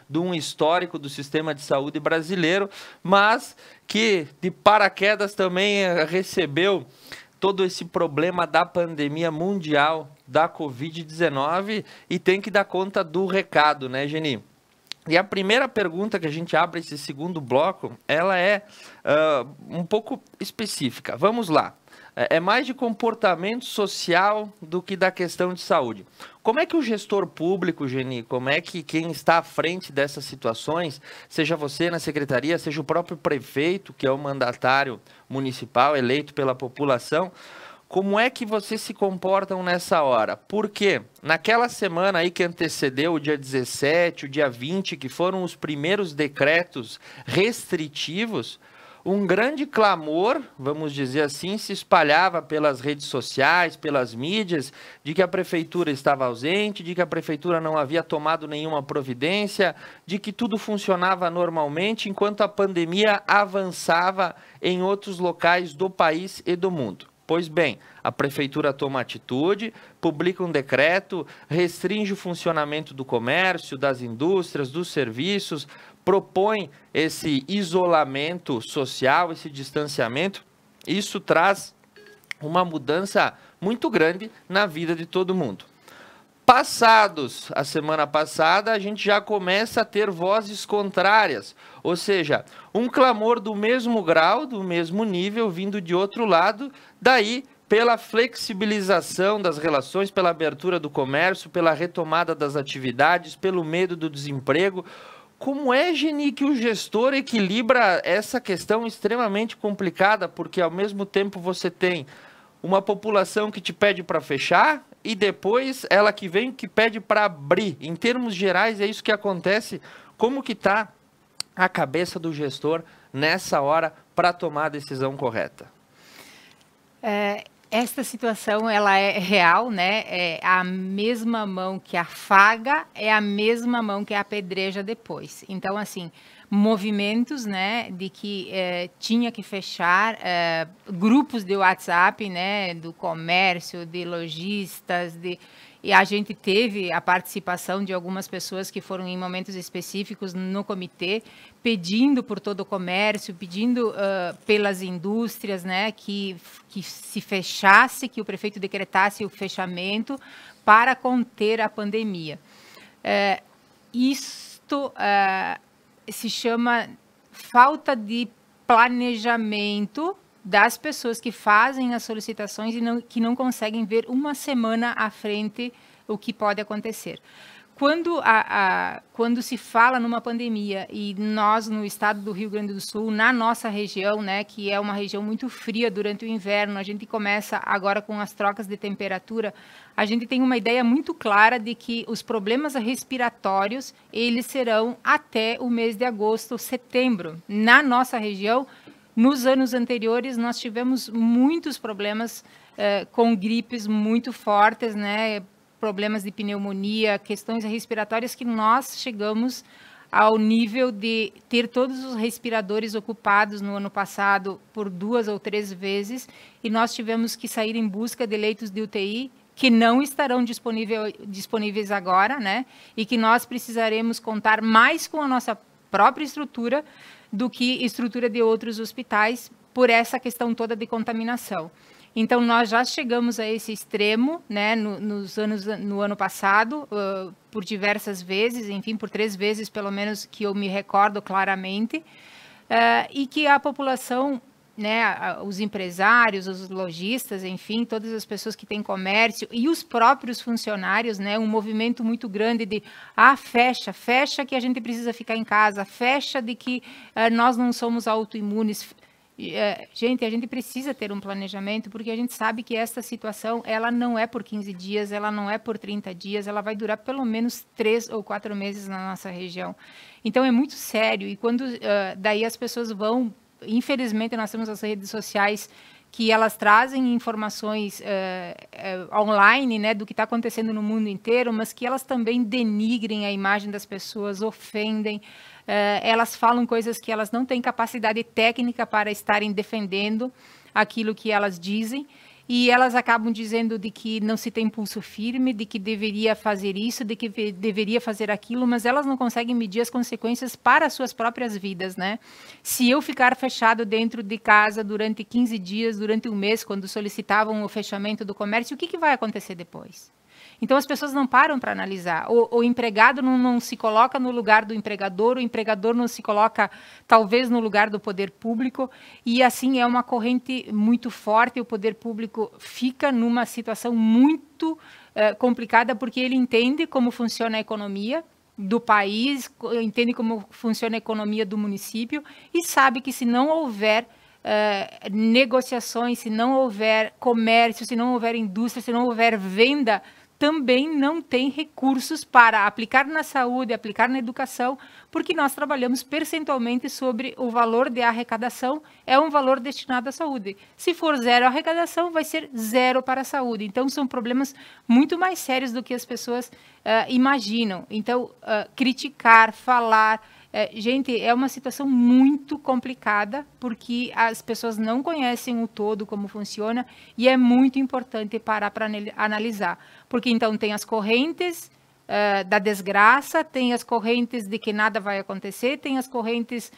de um histórico do sistema de saúde brasileiro, mas que de paraquedas também recebeu todo esse problema da pandemia mundial da Covid-19 e tem que dar conta do recado, né, Geni? E a primeira pergunta que a gente abre esse segundo bloco, ela é um pouco específica. Vamos lá. É mais de comportamento social do que da questão de saúde. Como é que o gestor público, Geni, como é que quem está à frente dessas situações, seja você na secretaria, seja o próprio prefeito, que é o mandatário municipal eleito pela população, como é que vocês se comportam nessa hora? Porque naquela semana aí que antecedeu o dia 17, o dia 20, que foram os primeiros decretos restritivos, um grande clamor, vamos dizer assim, se espalhava pelas redes sociais, pelas mídias, de que a prefeitura estava ausente, de que a prefeitura não havia tomado nenhuma providência, de que tudo funcionava normalmente, enquanto a pandemia avançava em outros locais do país e do mundo. Pois bem, a prefeitura toma atitude, publica um decreto, restringe o funcionamento do comércio, das indústrias, dos serviços, propõe esse isolamento social, esse distanciamento. Isso traz uma mudança muito grande na vida de todo mundo. Passados a semana passada, a gente já começa a ter vozes contrárias, ou seja, um clamor do mesmo grau, do mesmo nível, vindo de outro lado, daí pela flexibilização das relações, pela abertura do comércio, pela retomada das atividades, pelo medo do desemprego. Como é, Geni, que o gestor equilibra essa questão extremamente complicada, porque ao mesmo tempo você tem uma população que te pede para fechar e depois ela que vem que pede para abrir. Em termos gerais, é isso que acontece. Como que está a cabeça do gestor nessa hora para tomar a decisão correta?
Esta situação, ela é real, né? É a mesma mão que afaga, é a mesma mão que apedreja depois. Então, assim, movimentos, né, de que tinha que fechar, grupos de WhatsApp, né, do comércio, de lojistas, e a gente teve a participação de algumas pessoas que foram em momentos específicos no comitê, pedindo por todo o comércio, pedindo pelas indústrias, né, que se fechasse, que o prefeito decretasse o fechamento para conter a pandemia. Isto se chama falta de planejamento das pessoas que fazem as solicitações e que não conseguem ver uma semana à frente o que pode acontecer. Quando se fala numa pandemia, e nós no estado do Rio Grande do Sul, na nossa região, né, que é uma região muito fria durante o inverno, a gente começa agora com as trocas de temperatura, a gente tem uma ideia muito clara de que os problemas respiratórios, eles serão até o mês de agosto, setembro. Na nossa região, nos anos anteriores, nós tivemos muitos problemas com gripes muito fortes, né? Problemas de pneumonia, questões respiratórias, que nós chegamos ao nível de ter todos os respiradores ocupados no ano passado por 2 ou 3 vezes, e nós tivemos que sair em busca de leitos de UTI que não estarão disponíveis agora, né? E que nós precisaremos contar mais com a nossa própria estrutura do que estrutura de outros hospitais, por essa questão toda de contaminação. Então, nós já chegamos a esse extremo, né, no ano passado, por diversas vezes, enfim, por 3 vezes, pelo menos, que eu me recordo claramente, e que a população, né, os empresários, os lojistas, enfim, todas as pessoas que têm comércio e os próprios funcionários, né, um movimento muito grande de fecha que a gente precisa ficar em casa, fecha de que nós não somos autoimunes. Gente, a gente precisa ter um planejamento, porque a gente sabe que esta situação, ela não é por 15 dias, ela não é por 30 dias, ela vai durar pelo menos 3 ou 4 meses na nossa região. Então, é muito sério, e quando daí as pessoas vão, infelizmente, nós temos as redes sociais que elas trazem informações online, né, do que está acontecendo no mundo inteiro, mas que elas também denigrem a imagem das pessoas, ofendem, elas falam coisas que elas não têm capacidade técnica para estarem defendendo aquilo que elas dizem, e elas acabam dizendo de que não se tem pulso firme, de que deveria fazer isso, de que deveria fazer aquilo, mas elas não conseguem medir as consequências para as suas próprias vidas, né? Se eu ficar fechado dentro de casa durante 15 dias, durante um mês, quando solicitavam o fechamento do comércio, o que vai acontecer depois? Então, as pessoas não param para analisar. O empregado não se coloca no lugar do empregador, o empregador não se coloca, talvez, no lugar do poder público, e assim é uma corrente muito forte. O poder público fica numa situação muito complicada, porque ele entende como funciona a economia do país, entende como funciona a economia do município, e sabe que se não houver negociações, se não houver comércio, se não houver indústria, se não houver venda, também não tem recursos para aplicar na saúde, aplicar na educação, porque nós trabalhamos percentualmente sobre o valor de arrecadação, é um valor destinado à saúde. Se for 0 arrecadação, vai ser 0 para a saúde. Então, são problemas muito mais sérios do que as pessoas imaginam. Então, criticar, falar... gente, é uma situação muito complicada, porque as pessoas não conhecem o todo, como funciona, e é muito importante parar para analisar. Porque, então, tem as correntes da desgraça, tem as correntes de que nada vai acontecer, tem as correntes,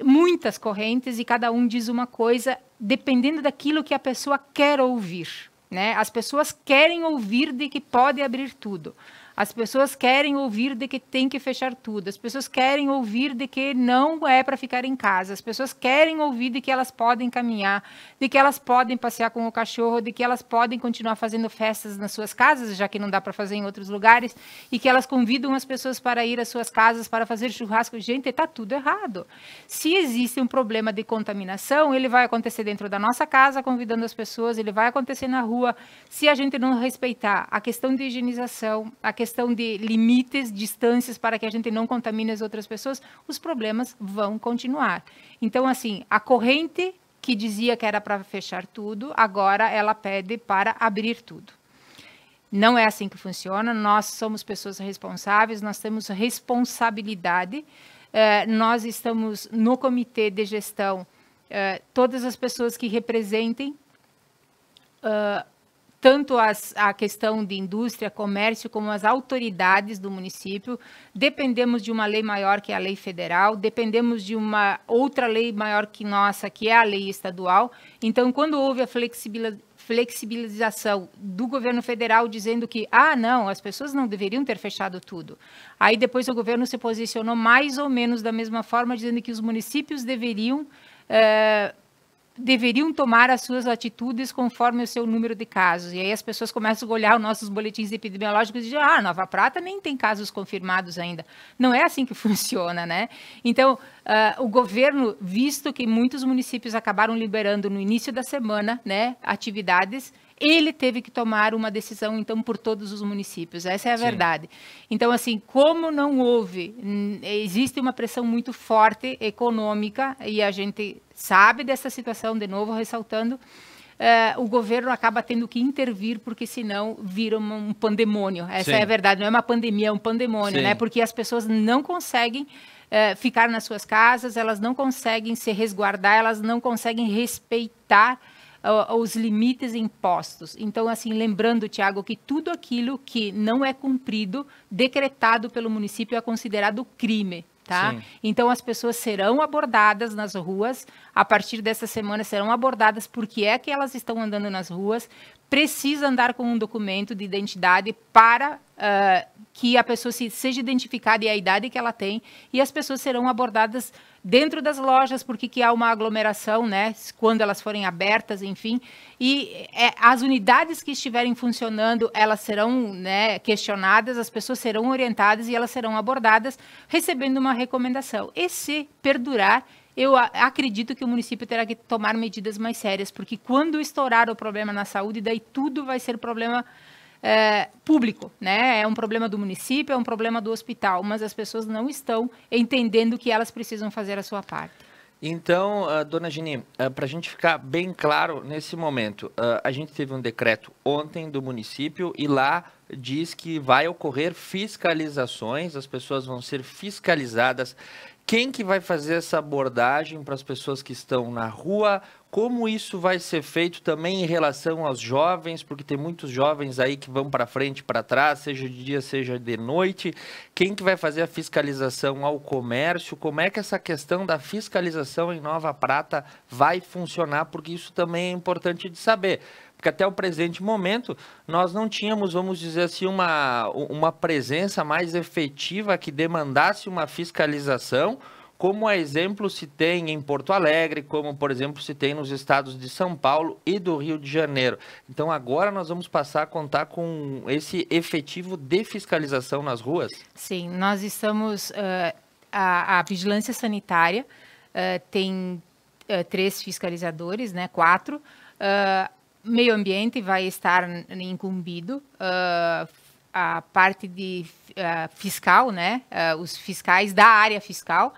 muitas correntes, e cada um diz uma coisa, dependendo daquilo que a pessoa quer ouvir, né? As pessoas querem ouvir de que pode abrir tudo. As pessoas querem ouvir de que tem que fechar tudo. As pessoas querem ouvir de que não é para ficar em casa. As pessoas querem ouvir de que elas podem caminhar, de que elas podem passear com o cachorro, de que elas podem continuar fazendo festas nas suas casas, já que não dá para fazer em outros lugares, e que elas convidam as pessoas para ir às suas casas para fazer churrasco. Gente, está tudo errado. Se existe um problema de contaminação, ele vai acontecer dentro da nossa casa, convidando as pessoas, ele vai acontecer na rua. Se a gente não respeitar a questão de higienização, a questão de limites, distâncias para que a gente não contamine as outras pessoas, os problemas vão continuar. Então, assim, a corrente que dizia que era para fechar tudo, agora ela pede para abrir tudo. Não é assim que funciona, nós somos pessoas responsáveis, nós temos responsabilidade, nós estamos no comitê de gestão, todas as pessoas que representem tanto a questão de indústria, comércio, como as autoridades do município. Dependemos de uma lei maior que é a lei federal, dependemos de uma outra lei maior que nossa, que é a lei estadual. Então, quando houve a flexibilização do governo federal dizendo que, não, as pessoas não deveriam ter fechado tudo. Aí depois o governo se posicionou mais ou menos da mesma forma, dizendo que os municípios deveriam tomar as suas atitudes conforme o seu número de casos. E aí as pessoas começam a olhar os nossos boletins epidemiológicos e dizem, Nova Prata nem tem casos confirmados ainda. Não é assim que funciona, né? Então, o governo, visto que muitos municípios acabaram liberando no início da semana, né, atividades, ele teve que tomar uma decisão, então, por todos os municípios. Essa é a verdade. Então, assim, como não houve, existe uma pressão muito forte econômica, e a gente sabe dessa situação, de novo ressaltando, o governo acaba tendo que intervir, porque senão vira um pandemônio. Essa é a verdade, não é uma pandemia, é um pandemônio, né? Porque as pessoas não conseguem ficar nas suas casas, elas não conseguem se resguardar, elas não conseguem respeitar os limites impostos. Então, assim, lembrando, Tiago, que tudo aquilo que não é cumprido, decretado pelo município, é considerado crime. Tá? Então, as pessoas serão abordadas nas ruas, a partir dessa semana serão abordadas porque é que elas estão andando nas ruas, precisa andar com um documento de identidade para que a pessoa seja identificada e a idade que ela tem, e as pessoas serão abordadas dentro das lojas, porque que há uma aglomeração, né, quando elas forem abertas, enfim, e as unidades que estiverem funcionando, elas serão, né, questionadas, as pessoas serão orientadas e elas serão abordadas, recebendo uma recomendação. E se perdurar, eu acredito que o município terá que tomar medidas mais sérias, porque quando estourar o problema na saúde, daí tudo vai ser problema público, né? É um problema do município, é um problema do hospital, mas as pessoas não estão entendendo que elas precisam fazer a sua parte.
Então, dona Gini, para a gente ficar bem claro nesse momento, a gente teve um decreto ontem do município e lá diz que vai ocorrer fiscalizações, as pessoas vão ser fiscalizadas. Quem que vai fazer essa abordagem para as pessoas que estão na rua? Como isso vai ser feito também em relação aos jovens? Porque tem muitos jovens aí que vão para frente e para trás, seja de dia, seja de noite. Quem que vai fazer a fiscalização ao comércio? Como é que essa questão da fiscalização em Nova Prata vai funcionar? Porque isso também é importante de saber. Porque até o presente momento, nós não tínhamos, vamos dizer assim, uma presença mais efetiva que demandasse uma fiscalização, como a exemplo se tem em Porto Alegre, como, por exemplo, se tem nos estados de São Paulo e do Rio de Janeiro. Então, agora nós vamos passar a contar com esse efetivo de fiscalização nas ruas?
Sim, nós estamos... a vigilância sanitária tem 3 fiscalizadores, né, 4. Meio ambiente vai estar incumbido, a parte de fiscal, né, os fiscais da área fiscal,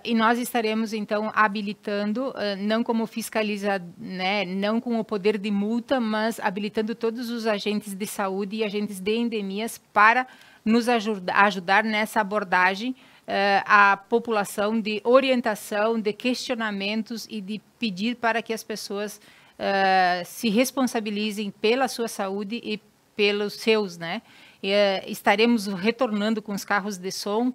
e nós estaremos, então, habilitando, não como né, não com o poder de multa, mas habilitando todos os agentes de saúde e agentes de endemias para nos ajudar nessa abordagem à população de orientação, de questionamentos e de pedir para que as pessoas se responsabilizem pela sua saúde e pelos seus, né? Estaremos retornando com os carros de som,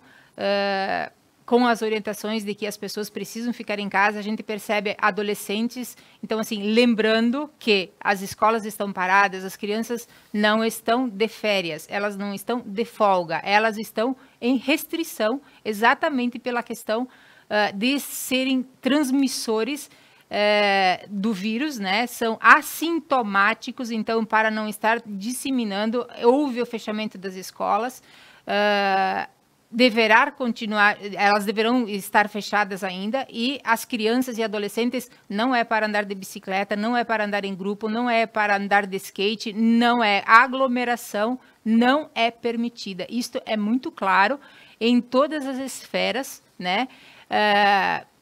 com as orientações de que as pessoas precisam ficar em casa, a gente percebe adolescentes, então assim, lembrando que as escolas estão paradas, as crianças não estão de férias, elas não estão de folga, elas estão em restrição, exatamente pela questão de serem transmissores do vírus, né? São assintomáticos, então para não estar disseminando, houve o fechamento das escolas, deverá continuar, elas deverão estar fechadas ainda, e as crianças e adolescentes não é para andar de bicicleta, não é para andar em grupo, não é para andar de skate, não é aglomeração, não é permitida. Isto é muito claro em todas as esferas, né?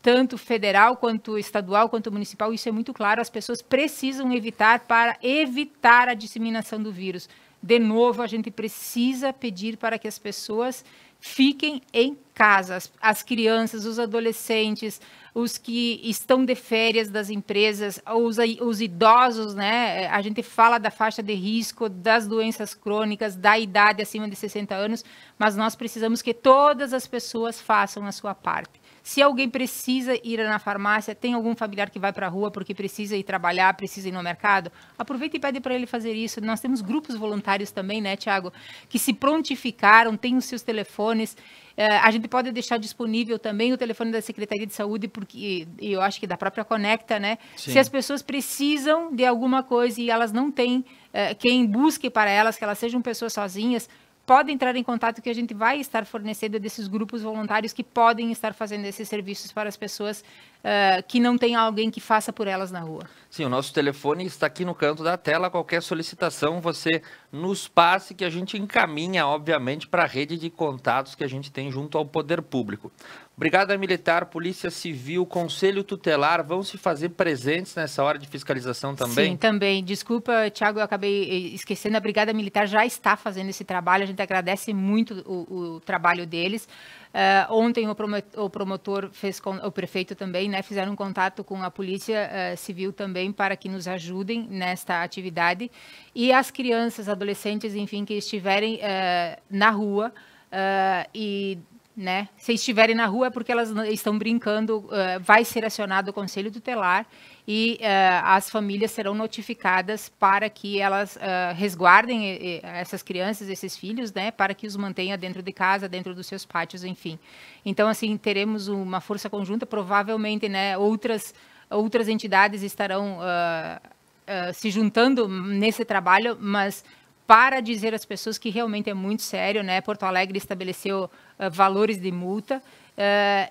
Tanto federal, quanto estadual, quanto municipal, isso é muito claro, as pessoas precisam evitar para evitar a disseminação do vírus. De novo, a gente precisa pedir para que as pessoas fiquem em casa, as crianças, os adolescentes, os que estão de férias das empresas, os idosos, né? A gente fala da faixa de risco, das doenças crônicas, da idade acima de 60 anos, mas nós precisamos que todas as pessoas façam a sua parte. Se alguém precisa ir na farmácia, tem algum familiar que vai para a rua porque precisa ir trabalhar, precisa ir no mercado, aproveita e pede para ele fazer isso. Nós temos grupos voluntários também, né, Tiago, que se prontificaram, têm os seus telefones. A gente pode deixar disponível também o telefone da Secretaria de Saúde, porque eu acho que da própria Conecta, né? Sim. Se as pessoas precisam de alguma coisa e elas não têm quem busque para elas, que elas sejam pessoas sozinhas, pode entrar em contato que a gente vai estar fornecendo desses grupos voluntários que podem estar fazendo esses serviços para as pessoas que não tem alguém que faça por elas na rua.
Sim, o nosso telefone está aqui no canto da tela. Qualquer solicitação você nos passe, que a gente encaminha, obviamente, para a rede de contatos que a gente tem junto ao Poder Público. Brigada Militar, Polícia Civil, Conselho Tutelar vão se fazer presentes nessa hora de fiscalização também?
Sim, também. Desculpa, Tiago, eu acabei esquecendo. A Brigada Militar já está fazendo esse trabalho. A gente agradece muito o trabalho deles. Ontem o promotor fez com o prefeito também, né, fizeram um contato com a Polícia Civil também para que nos ajudem nesta atividade. E as crianças, adolescentes, enfim, que estiverem na rua né, se estiverem na rua é porque elas estão brincando, vai ser acionado o Conselho Tutelar e as famílias serão notificadas para que elas resguardem essas crianças, esses filhos, né, para que os mantenha dentro de casa, dentro dos seus pátios, enfim. Então, assim, teremos uma força conjunta, provavelmente, né, outras entidades estarão se juntando nesse trabalho, mas para dizer às pessoas que realmente é muito sério, né? Porto Alegre estabeleceu valores de multa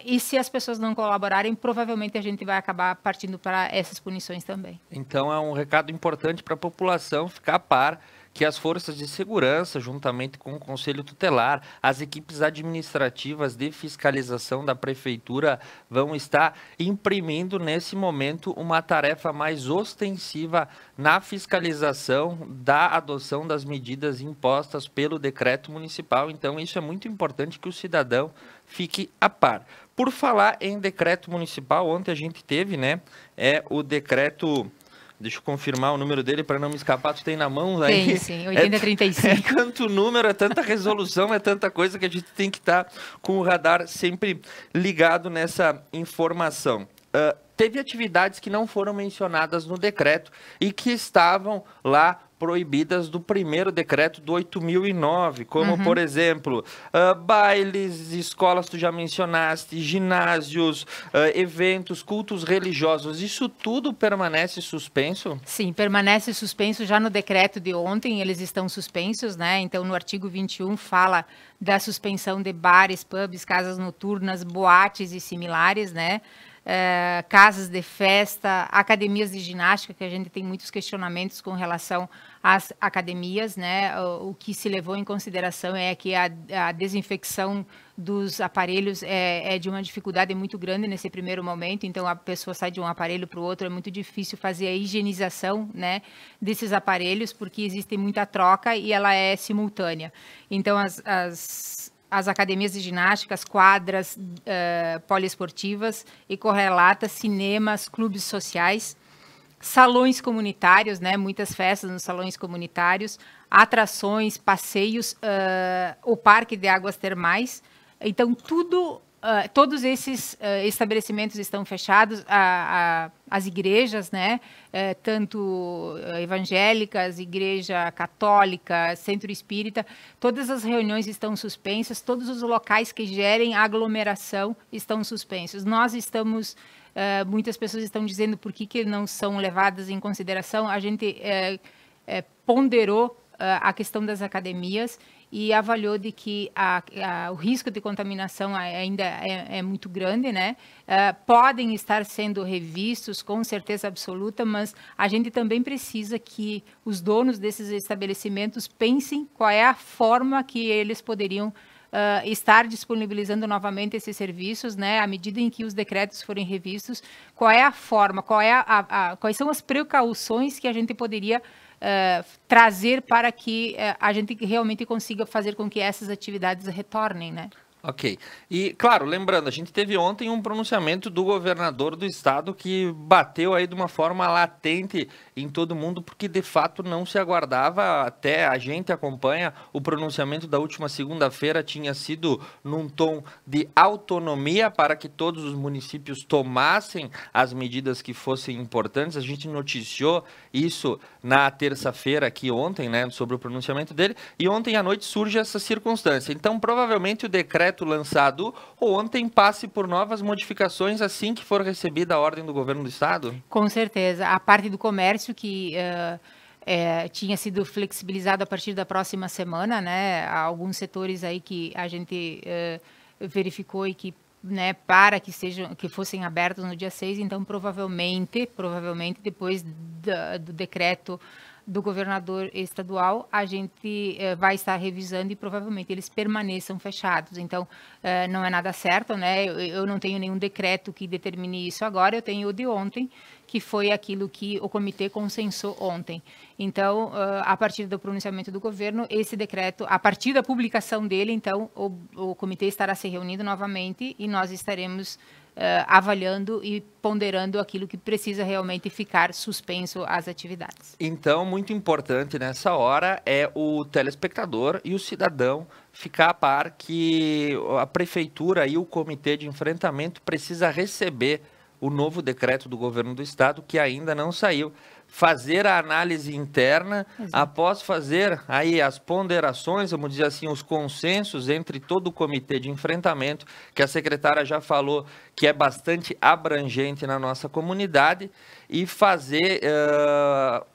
e se as pessoas não colaborarem, provavelmente a gente vai acabar partindo para essas punições também.
Então é um recado importante para a população ficar a par que as forças de segurança, juntamente com o Conselho Tutelar, as equipes administrativas de fiscalização da Prefeitura vão estar imprimindo nesse momento uma tarefa mais ostensiva na fiscalização da adoção das medidas impostas pelo decreto municipal. Então isso é muito importante que o cidadão fique a par. Por falar em decreto municipal, ontem a gente teve, né, o decreto... Deixa eu confirmar o número dele para não me escapar. Tu tem na mão aí?
Tem, sim, 8035.
É tanto número, é tanta resolução, é tanta coisa que a gente tem que estar com o radar sempre ligado nessa informação. Teve atividades que não foram mencionadas no decreto e que estavam lá proibidas do primeiro decreto do 8.009, como, por exemplo, bailes, escolas, tu já mencionaste, ginásios, eventos, cultos religiosos, isso tudo permanece suspenso?
Sim, permanece suspenso já no decreto de ontem, eles estão suspensos, né? Então, no artigo 21 fala da suspensão de bares, pubs, casas noturnas, boates e similares, né? Casas de festa, academias de ginástica, que a gente tem muitos questionamentos com relação às academias, né? O que se levou em consideração é que a desinfecção dos aparelhos é de uma dificuldade muito grande nesse primeiro momento, então a pessoa sai de um aparelho para o outro, é muito difícil fazer a higienização, né, desses aparelhos, porque existe muita troca e ela é simultânea. Então, as academias de ginástica, as quadras poliesportivas e correlatas, cinemas, clubes sociais, salões comunitários, né, muitas festas nos salões comunitários, atrações, passeios, o parque de águas termais. Então, tudo todos esses estabelecimentos estão fechados, as igrejas, né, tanto evangélicas, igreja católica, centro espírita, todas as reuniões estão suspensas, todos os locais que gerem aglomeração estão suspensos. Nós estamos, muitas pessoas estão dizendo por que não são levadas em consideração. A gente ponderou a questão das academias e avaliou de que o risco de contaminação ainda é muito grande, né? Podem estar sendo revistos com certeza absoluta, mas a gente também precisa que os donos desses estabelecimentos pensem qual é a forma que eles poderiam estar disponibilizando novamente esses serviços, né? À medida em que os decretos forem revistos, qual é a forma, quais são as precauções que a gente poderia trazer para que a gente realmente consiga fazer com que essas atividades retornem, né?
Ok. E, claro, lembrando, a gente teve ontem um pronunciamento do governador do estado que bateu aí de uma forma latente em todo mundo, porque de fato não se aguardava, até a gente acompanha, o pronunciamento da última segunda-feira tinha sido num tom de autonomia para que todos os municípios tomassem as medidas que fossem importantes. A gente noticiou isso na terça-feira aqui ontem, né, sobre o pronunciamento dele, e ontem à noite surge essa circunstância. Então, provavelmente o decreto lançado ontem passe por novas modificações assim que for recebida a ordem do governo do estado?
Com certeza. A parte do comércio que tinha sido flexibilizado a partir da próxima semana, né? Há alguns setores aí que a gente verificou e que, né, para que fossem abertos no dia 6, então provavelmente depois do decreto do governador estadual, a gente vai estar revisando e provavelmente eles permaneçam fechados. Então, não é nada certo, né? Eu não tenho nenhum decreto que determine isso agora, eu tenho o de ontem, que foi aquilo que o comitê consensou ontem. Então, a partir do pronunciamento do governo, esse decreto, a partir da publicação dele, então, o comitê estará se reunindo novamente e nós estaremos avaliando e ponderando aquilo que precisa realmente ficar suspenso às atividades.
Então, muito importante nessa hora é o telespectador e o cidadão ficar a par que a prefeitura e o comitê de enfrentamento precisa receber o novo decreto do governo do estado, que ainda não saiu. Fazer a análise interna, após fazer aí as ponderações, vamos dizer assim, os consensos entre todo o comitê de enfrentamento, que a secretária já falou que é bastante abrangente na nossa comunidade, e fazer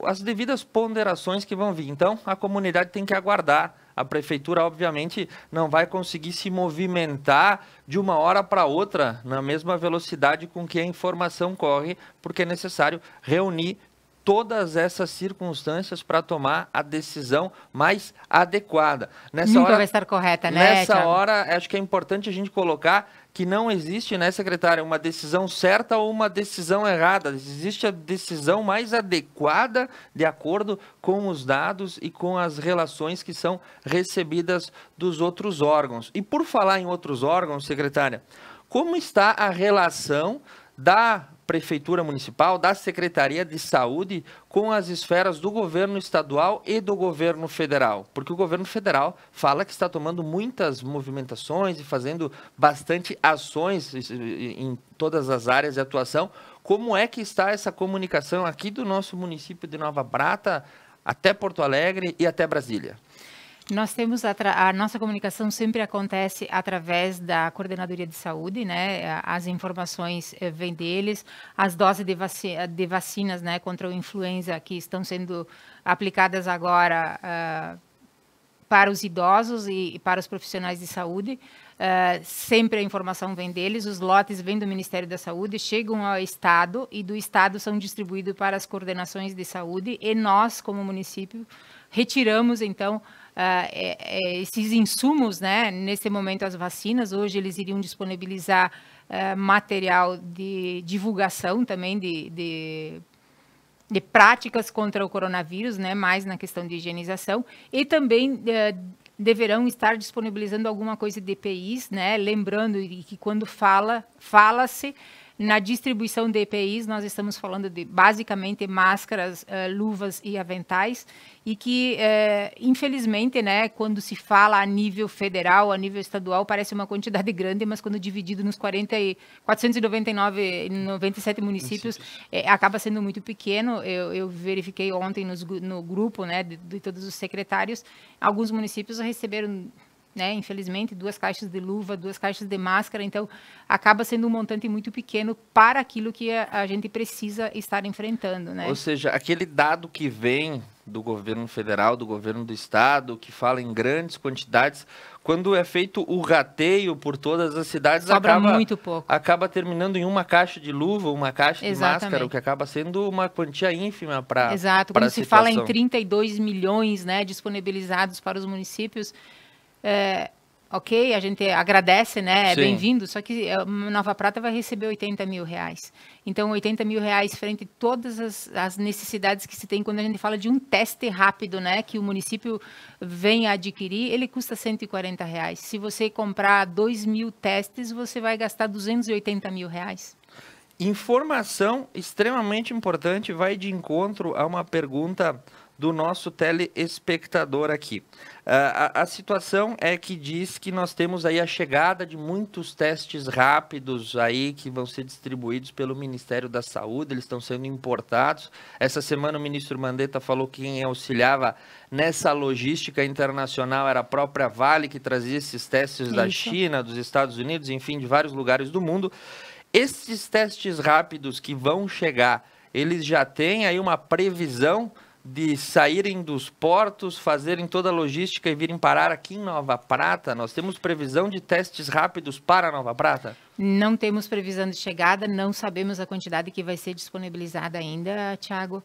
as devidas ponderações que vão vir. Então, a comunidade tem que aguardar. A prefeitura, obviamente, não vai conseguir se movimentar de uma hora para outra na mesma velocidade com que a informação corre, porque é necessário reunir todas essas circunstâncias para tomar a decisão mais adequada.
Nunca vai estar correta, né?
Nessa hora, acho que é importante a gente colocar que não existe, né, secretária, uma decisão certa ou uma decisão errada. Existe a decisão mais adequada de acordo com os dados e com as relações que são recebidas dos outros órgãos. E por falar em outros órgãos, secretária, como está a relação da Prefeitura Municipal, da Secretaria de Saúde, com as esferas do governo estadual e do governo federal? Porque o governo federal fala que está tomando muitas movimentações e fazendo bastante ações em todas as áreas de atuação. Como é que está essa comunicação aqui do nosso município de Nova Prata até Porto Alegre e até Brasília?
Nós temos a nossa comunicação sempre acontece através da Coordenadoria de Saúde, né? As informações vêm deles, as doses de vacinas, né, contra o influenza que estão sendo aplicadas agora para os idosos e para os profissionais de saúde. Sempre a informação vem deles, os lotes vêm do Ministério da Saúde, chegam ao Estado e do Estado são distribuídos para as coordenações de saúde e nós, como município, retiramos, então, esses insumos, né? Nesse momento, as vacinas. Hoje, eles iriam disponibilizar material de divulgação também de práticas contra o coronavírus, né? Mais na questão de higienização. E também deverão estar disponibilizando alguma coisa de EPIs, né? Lembrando que quando fala-se Na distribuição de EPIs, nós estamos falando de, basicamente, máscaras, luvas e aventais, e que, infelizmente, né, quando se fala a nível federal, a nível estadual, parece uma quantidade grande, mas quando dividido nos 497 municípios, acaba sendo muito pequeno. Eu verifiquei ontem no grupo, né, de todos os secretários, alguns municípios receberam, né, infelizmente, 2 caixas de luva, 2 caixas de máscara, então acaba sendo um montante muito pequeno para aquilo que a gente precisa estar enfrentando, né?
Ou seja, aquele dado que vem do governo federal, do governo do estado, que fala em grandes quantidades, quando é feito o rateio por todas as cidades,
sobra muito pouco.
Acaba terminando em uma caixa de luva, uma caixa de máscara, o que acaba sendo uma quantia ínfima para
Exato, quando se fala em 32 milhões, né, disponibilizados para os municípios, ok, a gente agradece, né, é bem-vindo, só que Nova Prata vai receber 80 mil reais. Então, 80 mil reais frente a todas as necessidades que se tem quando a gente fala de um teste rápido, né, que o município vem adquirir, ele custa 140 reais. Se você comprar 2.000 testes, você vai gastar 280 mil reais.
Informação extremamente importante, vai de encontro a uma pergunta do nosso telespectador aqui. A situação é que diz que nós temos aí a chegada de muitos testes rápidos aí que vão ser distribuídos pelo Ministério da Saúde, eles estão sendo importados. Essa semana o ministro Mandetta falou que quem auxiliava nessa logística internacional era a própria Vale, que trazia esses testes da China, dos Estados Unidos, enfim, de vários lugares do mundo. Esses testes rápidos que vão chegar, eles já têm aí uma previsão de saírem dos portos, fazerem toda a logística e virem parar aqui em Nova Prata? Nós temos previsão de testes rápidos para Nova Prata?
Não temos previsão de chegada, não sabemos a quantidade que vai ser disponibilizada ainda, Thiago.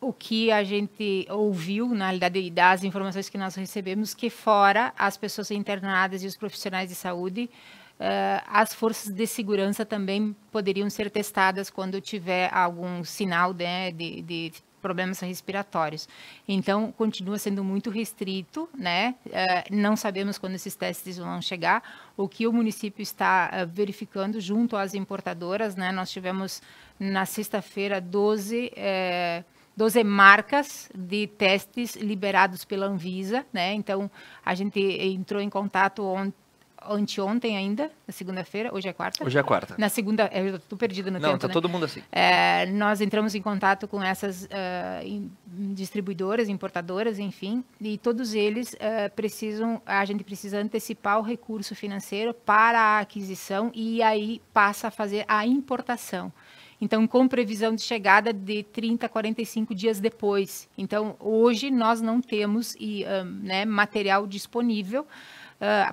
O que a gente ouviu, na realidade, das informações que nós recebemos, que fora as pessoas internadas e os profissionais de saúde, as forças de segurança também poderiam ser testadas quando tiver algum sinal, né, de problemas respiratórios. Então, continua sendo muito restrito, né? Não sabemos quando esses testes vão chegar. O que o município está verificando junto às importadoras, né? Nós tivemos, na sexta-feira, 12 marcas de testes liberados pela Anvisa, né? Então, a gente entrou em contato anteontem ainda, na segunda-feira, hoje é quarta?
Hoje é quarta.
Na segunda, eu estou perdida no tempo,
Não, está todo mundo assim.
Nós entramos em contato com essas distribuidoras, importadoras, enfim, e todos eles a gente precisa antecipar o recurso financeiro para a aquisição e aí passa a fazer a importação. Então, com previsão de chegada de 30 a 45 dias depois. Então, hoje nós não temos material disponível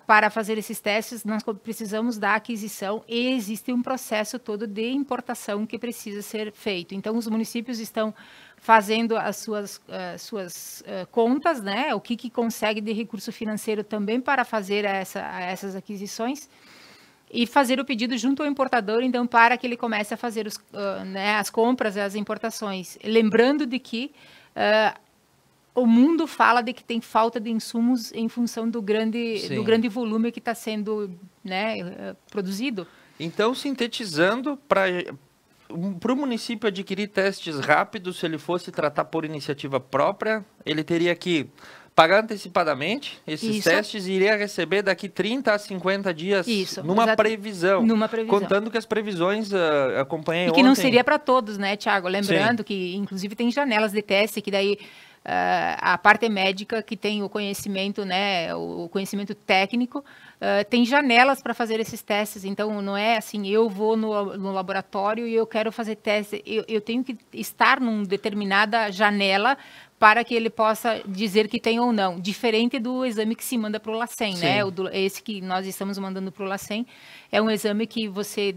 para fazer esses testes, nós precisamos da aquisição e existe um processo todo de importação que precisa ser feito. Então, os municípios estão fazendo as suas contas, né? O que consegue de recurso financeiro também para fazer essas aquisições e fazer o pedido junto ao importador, então, para que ele comece a fazer as compras e as importações. Lembrando de que o mundo fala de que tem falta de insumos em função do grande volume que está sendo, né, produzido.
Então, sintetizando, para o município adquirir testes rápidos, se ele fosse tratar por iniciativa própria, ele teria que pagar antecipadamente esses testes e iria receber daqui 30 a 50 dias numa previsão. Contando que as previsões acompanhei ontem.
E que não seria para todos, né, Thiago? Lembrando que, inclusive, tem janelas de teste que daí a parte médica que tem o conhecimento, né, o conhecimento técnico, tem janelas para fazer esses testes. Então, não é assim, eu vou no laboratório e eu quero fazer teste. Eu tenho que estar numa determinada janela para que ele possa dizer que tem ou não. Diferente do exame que se manda para o LACEN, né? Esse que nós estamos mandando para o LACEN é um exame que você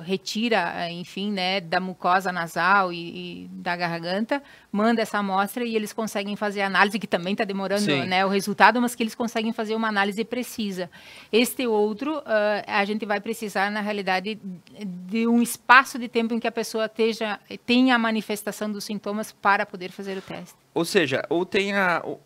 retira, enfim, né, da mucosa nasal e da garganta, manda essa amostra e eles conseguem fazer a análise, que também está demorando, né, o resultado, mas que eles conseguem fazer uma análise precisa. Este outro, a gente vai precisar, na realidade, de um espaço de tempo em que a pessoa tenha a manifestação dos sintomas para poder fazer o teste.
Ou seja, ou tem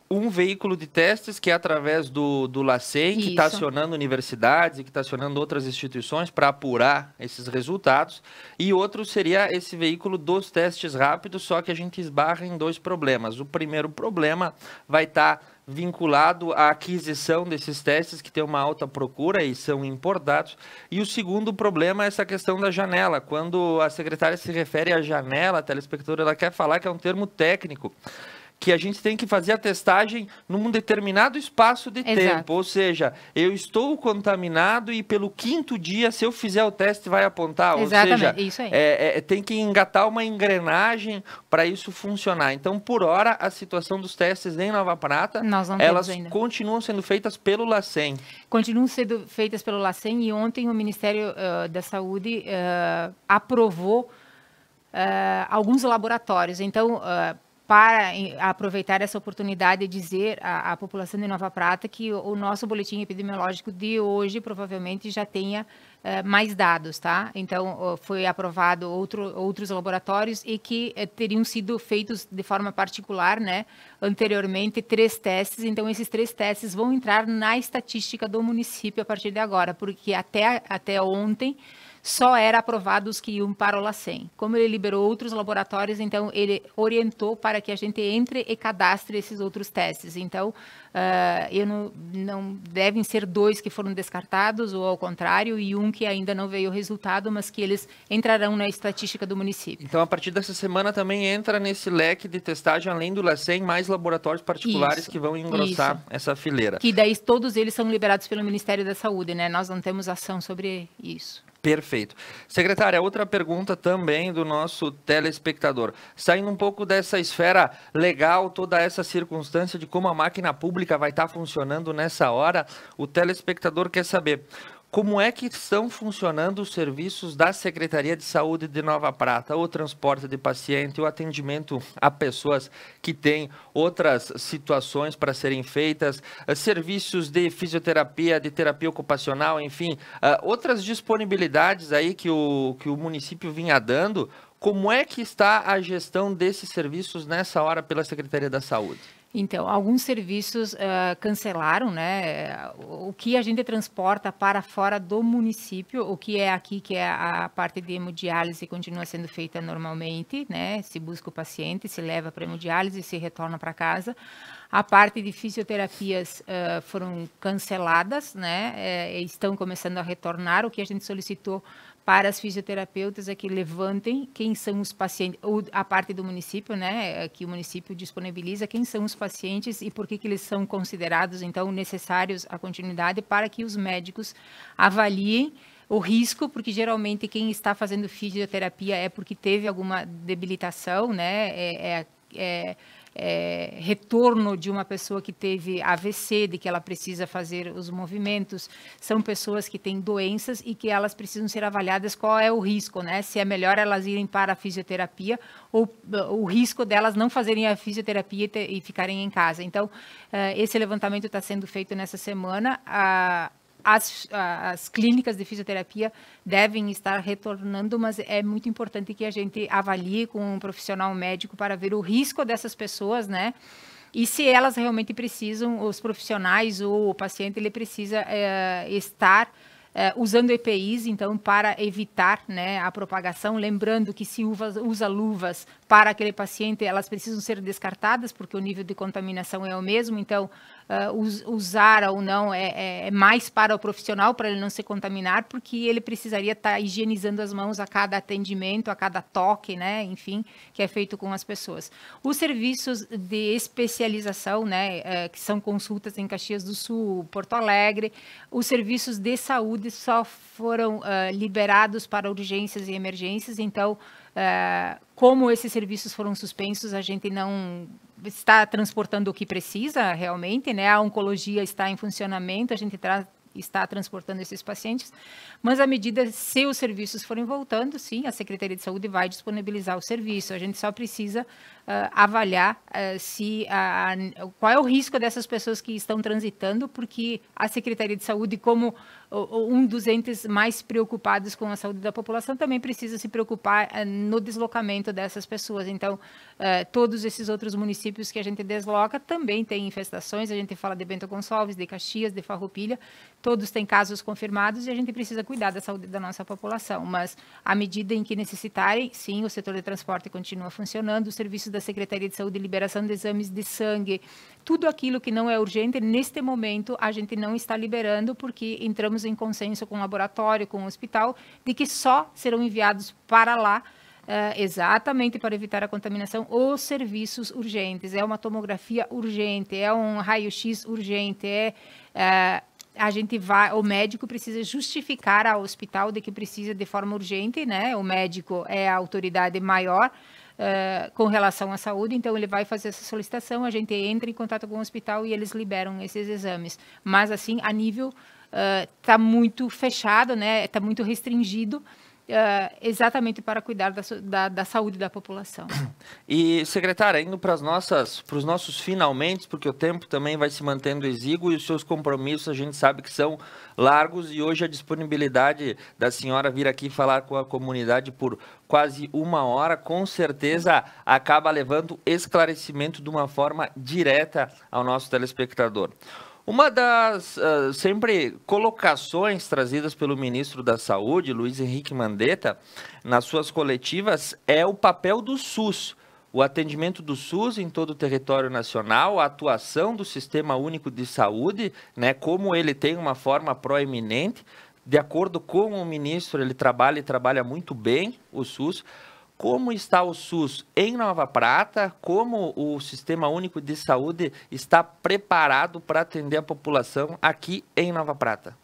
um veículo de testes que é através do LACEN, que está acionando universidades e que está acionando outras instituições para apurar esses resultados, e outro seria esse veículo dos testes rápidos, só que a gente esbarra em 2 problemas. O primeiro problema vai estar vinculado à aquisição desses testes que tem uma alta procura e são importados. E o segundo problema é essa questão da janela. Quando a secretária se refere à janela, a telespectadora, ela quer falar que é um termo técnico, que a gente tem que fazer a testagem num determinado espaço de tempo. Ou seja, eu estou contaminado e pelo 5º dia, se eu fizer o teste, vai apontar.
Exatamente,
ou seja,
isso aí.
Tem que engatar uma engrenagem para isso funcionar. Então, por hora, a situação dos testes em Nova Prata, elas continuam sendo feitas pelo LACEN.
Continuam sendo feitas pelo LACEN e ontem o Ministério da Saúde aprovou alguns laboratórios. Então, para aproveitar essa oportunidade e dizer à população de Nova Prata que o nosso boletim epidemiológico de hoje provavelmente já tenha mais dados, tá? Então, foi aprovado outros laboratórios e que teriam sido feitos de forma particular, né? Anteriormente, 3 testes. Então, esses 3 testes vão entrar na estatística do município a partir de agora, porque até ontem só era aprovado os que iam para o LACEN. Como ele liberou outros laboratórios, então ele orientou para que a gente entre e cadastre esses outros testes. Então, não devem ser 2 que foram descartados, ou ao contrário, e um que ainda não veio o resultado, mas que eles entrarão na estatística do município.
Então, a partir dessa semana também entra nesse leque de testagem, além do LACEN, mais laboratórios particulares que vão engrossar essa fileira.
Que daí todos eles são liberados pelo Ministério da Saúde, né? Nós não temos ação sobre isso.
Perfeito. Secretária, outra pergunta também do nosso telespectador. Saindo um pouco dessa esfera legal, toda essa circunstância de como a máquina pública vai estar funcionando nessa hora, o telespectador quer saber como é que estão funcionando os serviços da Secretaria de Saúde de Nova Prata, o transporte de paciente, o atendimento a pessoas que têm outras situações para serem feitas, serviços de fisioterapia, de terapia ocupacional, enfim, outras disponibilidades aí que o município vinha dando. Como é que está a gestão desses serviços nessa hora pela Secretaria da Saúde?
Então, alguns serviços cancelaram, né? O que a gente transporta para fora do município, o que é aqui, que é a parte de hemodiálise, continua sendo feita normalmente, né? Se busca o paciente, se leva para hemodiálise e se retorna para casa. A parte de fisioterapias foram canceladas, né? Estão começando a retornar. O que a gente solicitou para as fisioterapeutas é que levantem quem são os pacientes, ou a parte do município, né, que o município disponibiliza, quem são os pacientes e por que eles são considerados, então, necessários à continuidade, para que os médicos avaliem o risco, porque geralmente quem está fazendo fisioterapia é porque teve alguma debilitação, né, retorno de uma pessoa que teve AVC, de que ela precisa fazer os movimentos, são pessoas que têm doenças e que elas precisam ser avaliadas qual é o risco, né? Se é melhor elas irem para a fisioterapia ou o risco delas não fazerem a fisioterapia e ficarem em casa. Então, esse levantamento está sendo feito nessa semana. As clínicas de fisioterapia devem estar retornando, mas é muito importante que a gente avalie com um profissional médico para ver o risco dessas pessoas, né? E se elas realmente precisam, os profissionais ou o paciente, ele precisa estar usando EPIs, então, para evitar, né, a propagação. Lembrando que se usa luvas para aquele paciente, elas precisam ser descartadas, porque o nível de contaminação é o mesmo. Então, usar ou não é mais para o profissional, para ele não se contaminar, porque ele precisaria estar higienizando as mãos a cada atendimento, a cada toque, né, enfim, que é feito com as pessoas. Os serviços de especialização, né, que são consultas em Caxias do Sul, Porto Alegre, os serviços de saúde só foram liberados para urgências e emergências. Então, como esses serviços foram suspensos, a gente não está transportando o que precisa realmente, né? A oncologia está em funcionamento, a gente está transportando esses pacientes, mas à medida, se os serviços forem voltando, sim, a Secretaria de Saúde vai disponibilizar o serviço. A gente só precisa avaliar qual é o risco dessas pessoas que estão transitando, porque a Secretaria de Saúde, como um dos entes mais preocupados com a saúde da população também precisa se preocupar no deslocamento dessas pessoas. Então, todos esses outros municípios que a gente desloca também têm infestações. A gente fala de Bento Gonçalves, de Caxias, de Farroupilha, todos têm casos confirmados e a gente precisa cuidar da saúde da nossa população. Mas, à medida em que necessitarem, sim, o setor de transporte continua funcionando, os serviços da Secretaria de Saúde, liberação de exames de sangue, tudo aquilo que não é urgente, neste momento, a gente não está liberando, porque entramos em consenso com o laboratório, com o hospital, de que só serão enviados para lá, exatamente para evitar a contaminação, os serviços urgentes. É uma tomografia urgente, é um raio-x urgente, a gente vai, o médico precisa justificar ao hospital de que precisa de forma urgente, né? O médico é a autoridade maior com relação à saúde, então ele vai fazer essa solicitação, a gente entra em contato com o hospital e eles liberam esses exames. Mas, assim, a nível está muito fechado, né? Está muito restringido, exatamente para cuidar da saúde da população.
E, secretária, indo para os nossos finalmente, porque o tempo também vai se mantendo exíguo e os seus compromissos a gente sabe que são largos, e hoje a disponibilidade da senhora vir aqui falar com a comunidade por quase 1 hora, com certeza acaba levando esclarecimento de uma forma direta ao nosso telespectador. Uma das sempre colocações trazidas pelo ministro da Saúde, Luiz Henrique Mandetta, nas suas coletivas, é o papel do SUS. O atendimento do SUS em todo o território nacional, a atuação do Sistema Único de Saúde, né, como ele tem uma forma proeminente. De acordo com o ministro, ele trabalha muito bem, o SUS. Como está o SUS em Nova Prata? Como o Sistema Único de Saúde está preparado para atender a população aqui em Nova Prata?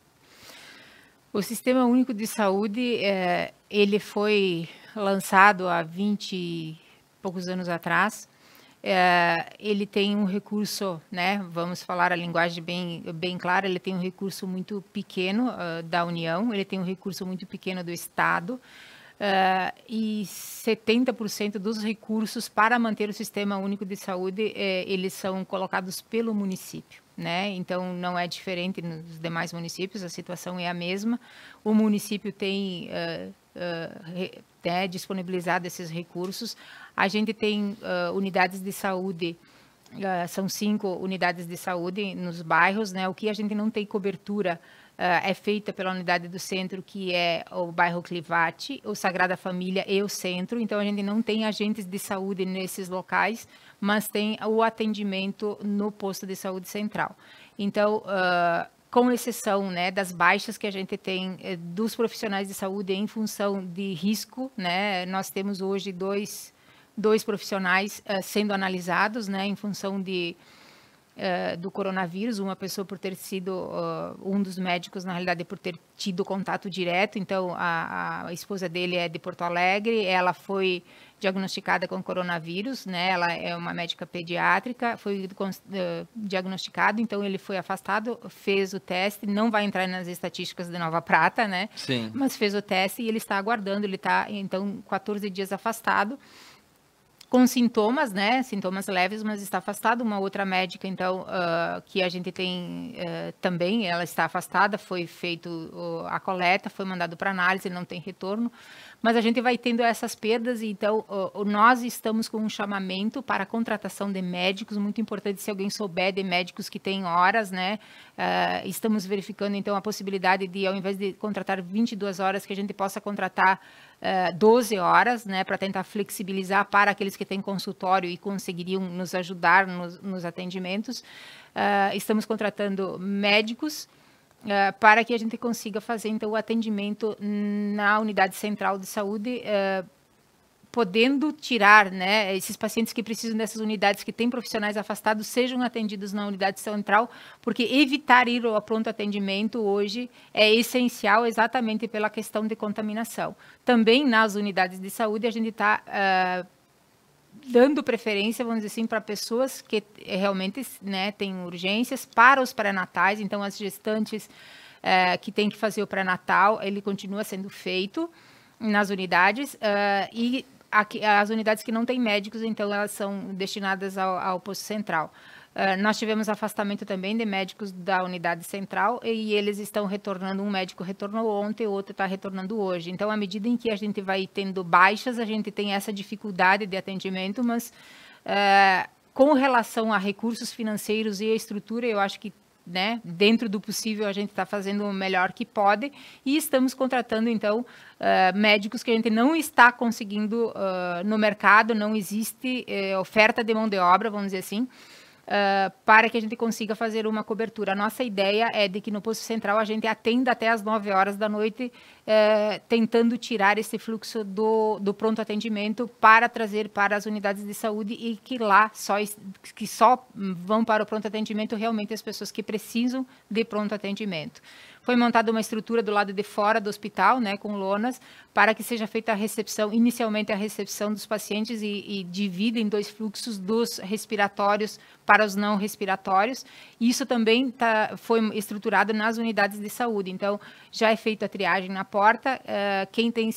O Sistema Único de Saúde, ele foi lançado há 20 e poucos anos atrás. Ele tem um recurso, né, vamos falar a linguagem bem clara, ele tem um recurso muito pequeno da União, ele tem um recurso muito pequeno do Estado, e 70% dos recursos para manter o Sistema Único de Saúde, eles são colocados pelo município, né? Então, não é diferente nos demais municípios, a situação é a mesma. O município tem disponibilizado esses recursos. A gente tem unidades de saúde, são 5 unidades de saúde nos bairros, né? O que a gente não tem cobertura é feita pela unidade do centro, que é o bairro Clivate, o Sagrada Família e o centro. Então, a gente não tem agentes de saúde nesses locais, mas tem o atendimento no posto de saúde central. Então, com exceção, né, das baixas que a gente tem dos profissionais de saúde em função de risco, né, nós temos hoje dois profissionais sendo analisados, né, em função do coronavírus, uma pessoa por ter sido, um dos médicos, na realidade, por ter tido contato direto. Então, a esposa dele é de Porto Alegre, ela foi diagnosticada com coronavírus, né? Ela é uma médica pediátrica, foi diagnosticado, então ele foi afastado, fez o teste, não vai entrar nas estatísticas de Nova Prata, né?
Sim.
Mas fez o teste e ele está aguardando, ele está, então, 14 dias afastado, com sintomas, né, sintomas leves, mas está afastado. Uma outra médica, então, que a gente tem também, ela está afastada, foi feito a coleta, foi mandado para análise, não tem retorno, mas a gente vai tendo essas perdas, então nós estamos com um chamamento para a contratação de médicos, muito importante, se alguém souber de médicos que têm horas, né, estamos verificando, então, a possibilidade de, ao invés de contratar 22 horas, que a gente possa contratar 12 horas, né, para tentar flexibilizar para aqueles que têm consultório e conseguiriam nos ajudar nos atendimentos. Estamos contratando médicos para que a gente consiga fazer, então, o atendimento na unidade central de saúde, podendo tirar, né, esses pacientes que precisam dessas unidades, que têm profissionais afastados, sejam atendidos na unidade central, porque evitar ir ao pronto atendimento hoje é essencial, exatamente pela questão de contaminação. Também nas unidades de saúde a gente está dando preferência, vamos dizer assim, para pessoas que realmente, né, têm urgências, para os pré-natais. Então, as gestantes que têm que fazer o pré-natal, ele continua sendo feito nas unidades, e as unidades que não têm médicos, então, elas são destinadas ao posto central. Nós tivemos afastamento também de médicos da unidade central e eles estão retornando. Um médico retornou ontem, o outro está retornando hoje. Então, à medida em que a gente vai tendo baixas, a gente tem essa dificuldade de atendimento, mas com relação a recursos financeiros e a estrutura, eu acho que, né, dentro do possível, a gente está fazendo o melhor que pode e estamos contratando, então, médicos que a gente não está conseguindo no mercado, não existe oferta de mão de obra, vamos dizer assim, para que a gente consiga fazer uma cobertura. A nossa ideia é de que no posto central a gente atenda até as 9 horas da noite, tentando tirar esse fluxo do pronto atendimento para trazer para as unidades de saúde e que lá só vão para o pronto atendimento realmente as pessoas que precisam de pronto atendimento. Foi montada uma estrutura do lado de fora do hospital, né, com lonas, para que seja feita a recepção, inicialmente a recepção dos pacientes e divida em 2 fluxos dos respiratórios para os não respiratórios. Isso também foi estruturado nas unidades de saúde. Então, já é feita a triagem na porta. Quem tem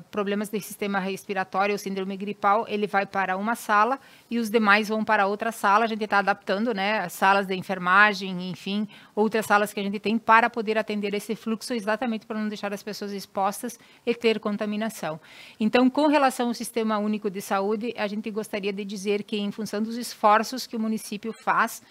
problemas de sistema respiratório ou síndrome gripal, ele vai para uma sala e os demais vão para outra sala. A gente está adaptando, né, as salas de enfermagem, enfim, outras salas que a gente tem para poder atender esse fluxo, exatamente para não deixar as pessoas expostas e ter contaminação. Então, com relação ao Sistema Único de Saúde, a gente gostaria de dizer que, em função dos esforços que o município faz,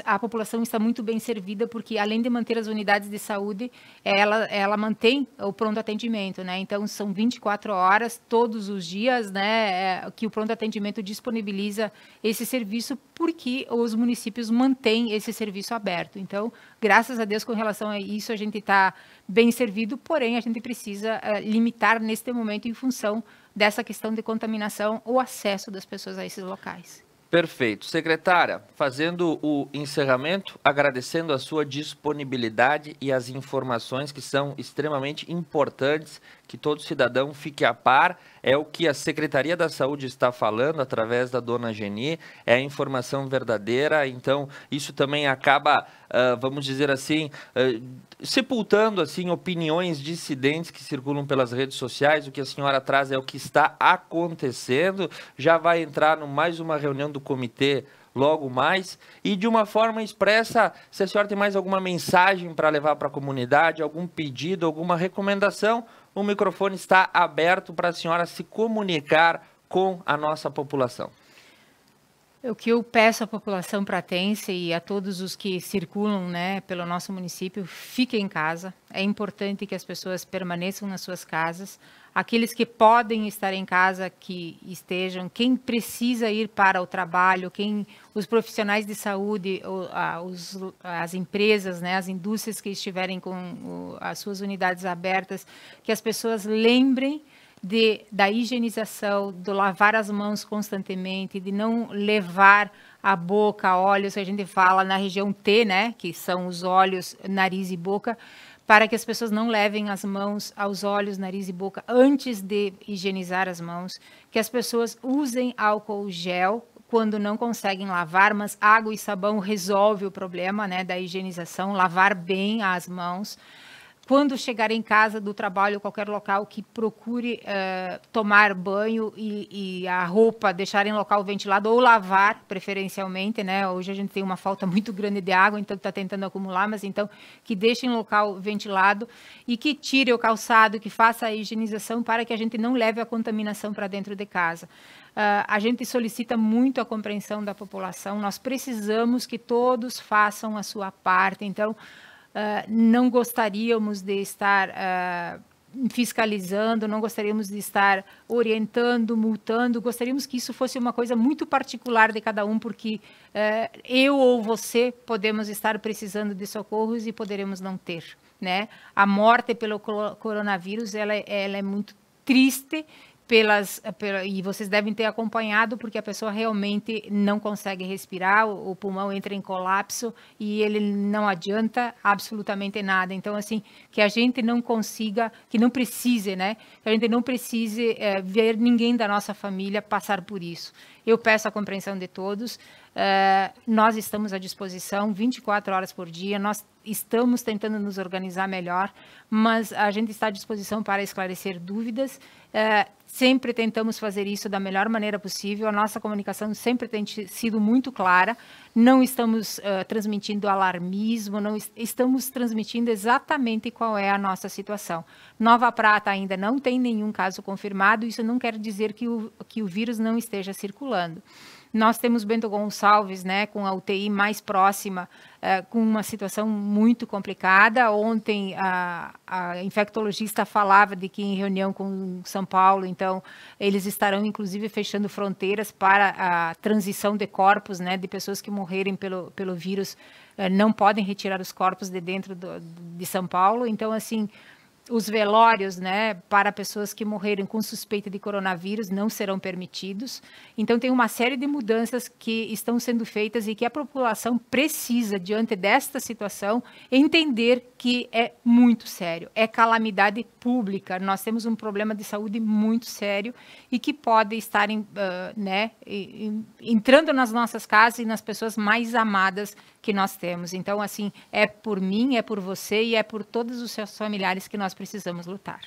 a população está muito bem servida, porque além de manter as unidades de saúde, ela mantém o pronto atendimento, né? Então, são 24 horas, todos os dias, né, que o pronto atendimento disponibiliza esse serviço, porque os municípios mantêm esse serviço aberto. Então, graças a Deus, com relação a isso, a gente está bem servido, porém, a gente precisa limitar neste momento, em função dessa questão de contaminação, o acesso das pessoas a esses locais.
Perfeito. Secretária, fazendo o encerramento, agradecendo a sua disponibilidade e as informações que são extremamente importantes, que todo cidadão fique a par, é o que a Secretaria da Saúde está falando através da dona Geni, é a informação verdadeira, então isso também acaba, vamos dizer assim, sepultando assim opiniões dissidentes que circulam pelas redes sociais. O que a senhora traz é o que está acontecendo, já vai entrar no mais uma reunião do comitê logo mais, e de uma forma expressa, se a senhora tem mais alguma mensagem para levar para a comunidade, algum pedido, alguma recomendação, o microfone está aberto para a senhora se comunicar com a nossa população.
O que eu peço à população pratense e a todos os que circulam, né, pelo nosso município, fiquem em casa. É importante que as pessoas permaneçam nas suas casas. Aqueles que podem estar em casa, que estejam. Quem precisa ir para o trabalho, os profissionais de saúde, as empresas, né, as indústrias que estiverem com as suas unidades abertas, que as pessoas lembrem da higienização, do lavar as mãos constantemente, de não levar a boca, olhos, que a gente fala na região T, né, que são os olhos, nariz e boca, para que as pessoas não levem as mãos aos olhos, nariz e boca antes de higienizar as mãos, que as pessoas usem álcool gel quando não conseguem lavar, mas água e sabão resolve o problema, né, da higienização, lavar bem as mãos. Quando chegar em casa, do trabalho, qualquer local, que procure tomar banho e a roupa deixar em local ventilado ou lavar, preferencialmente, né? Hoje a gente tem uma falta muito grande de água, então está tentando acumular, mas então que deixe em local ventilado e que tire o calçado, que faça a higienização para que a gente não leve a contaminação para dentro de casa. A gente solicita muito a compreensão da população, nós precisamos que todos façam a sua parte, então não gostaríamos de estar fiscalizando, não gostaríamos de estar orientando, multando, gostaríamos que isso fosse uma coisa muito particular de cada um, porque eu ou você podemos estar precisando de socorros e poderemos não ter, né? A morte pelo coronavírus, ela é muito triste, e vocês devem ter acompanhado, porque a pessoa realmente não consegue respirar, o pulmão entra em colapso e ele não adianta absolutamente nada. Então, assim, que a gente não consiga, que não precise, né? Que a gente não precise ver ninguém da nossa família passar por isso. Eu peço a compreensão de todos. Nós estamos à disposição 24 horas por dia, nós estamos tentando nos organizar melhor, mas a gente está à disposição para esclarecer dúvidas. Sempre tentamos fazer isso da melhor maneira possível. A nossa comunicação sempre tem sido muito clara. Não estamos transmitindo alarmismo, não estamos transmitindo exatamente qual é a nossa situação. Nova Prata ainda não tem nenhum caso confirmado. Isso não quer dizer que o vírus não esteja circulando. Nós temos Bento Gonçalves, né, com a UTI mais próxima, com uma situação muito complicada. Ontem a infectologista falava de que em reunião com São Paulo, então eles estarão inclusive fechando fronteiras para a transição de corpos, né, de pessoas que morrerem pelo vírus, não podem retirar os corpos de dentro de São Paulo. Então, assim, os velórios, né, para pessoas que morreram com suspeita de coronavírus não serão permitidos. Então, tem uma série de mudanças que estão sendo feitas e que a população precisa, diante desta situação, entender que é muito sério. É calamidade pública. Nós temos um problema de saúde muito sério e que pode estar entrando nas nossas casas e nas pessoas mais amadas que nós temos. Então, assim, é por mim, é por você e é por todos os seus familiares que nós precisamos lutar.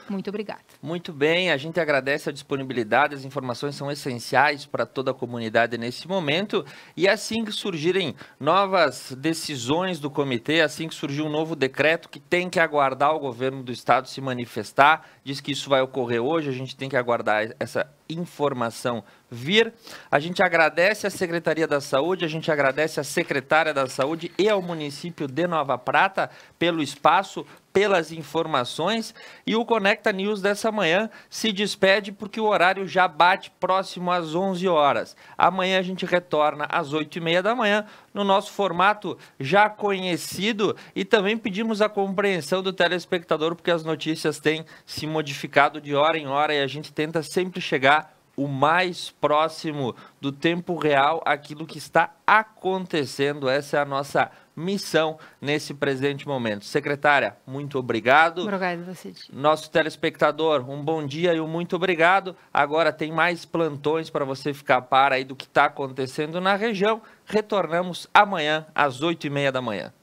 Muito obrigada.
Muito bem, a gente agradece a disponibilidade, as informações são essenciais para toda a comunidade nesse momento, e assim que surgirem novas decisões do comitê, assim que surgir um novo decreto que tem que aguardar o governo do estado se manifestar, diz que isso vai ocorrer hoje, a gente tem que aguardar essa informação vir. A gente agradece à Secretaria da Saúde, a gente agradece à Secretária da Saúde e ao município de Nova Prata pelo espaço, pelas informações, e o Conecta News dessa manhã se despede porque o horário já bate próximo às 11 horas. Amanhã a gente retorna às 8h30 da manhã no nosso formato já conhecido, e também pedimos a compreensão do telespectador porque as notícias têm se modificado de hora em hora e a gente tenta sempre chegar o mais próximo do tempo real aquilo que está acontecendo. Essa é a nossa missão nesse presente momento. Secretária, muito obrigado.
Obrigado a você.
Nosso telespectador, um bom dia e um muito obrigado. Agora tem mais plantões para você ficar par aí do que está acontecendo na região. Retornamos amanhã às 8h30 da manhã.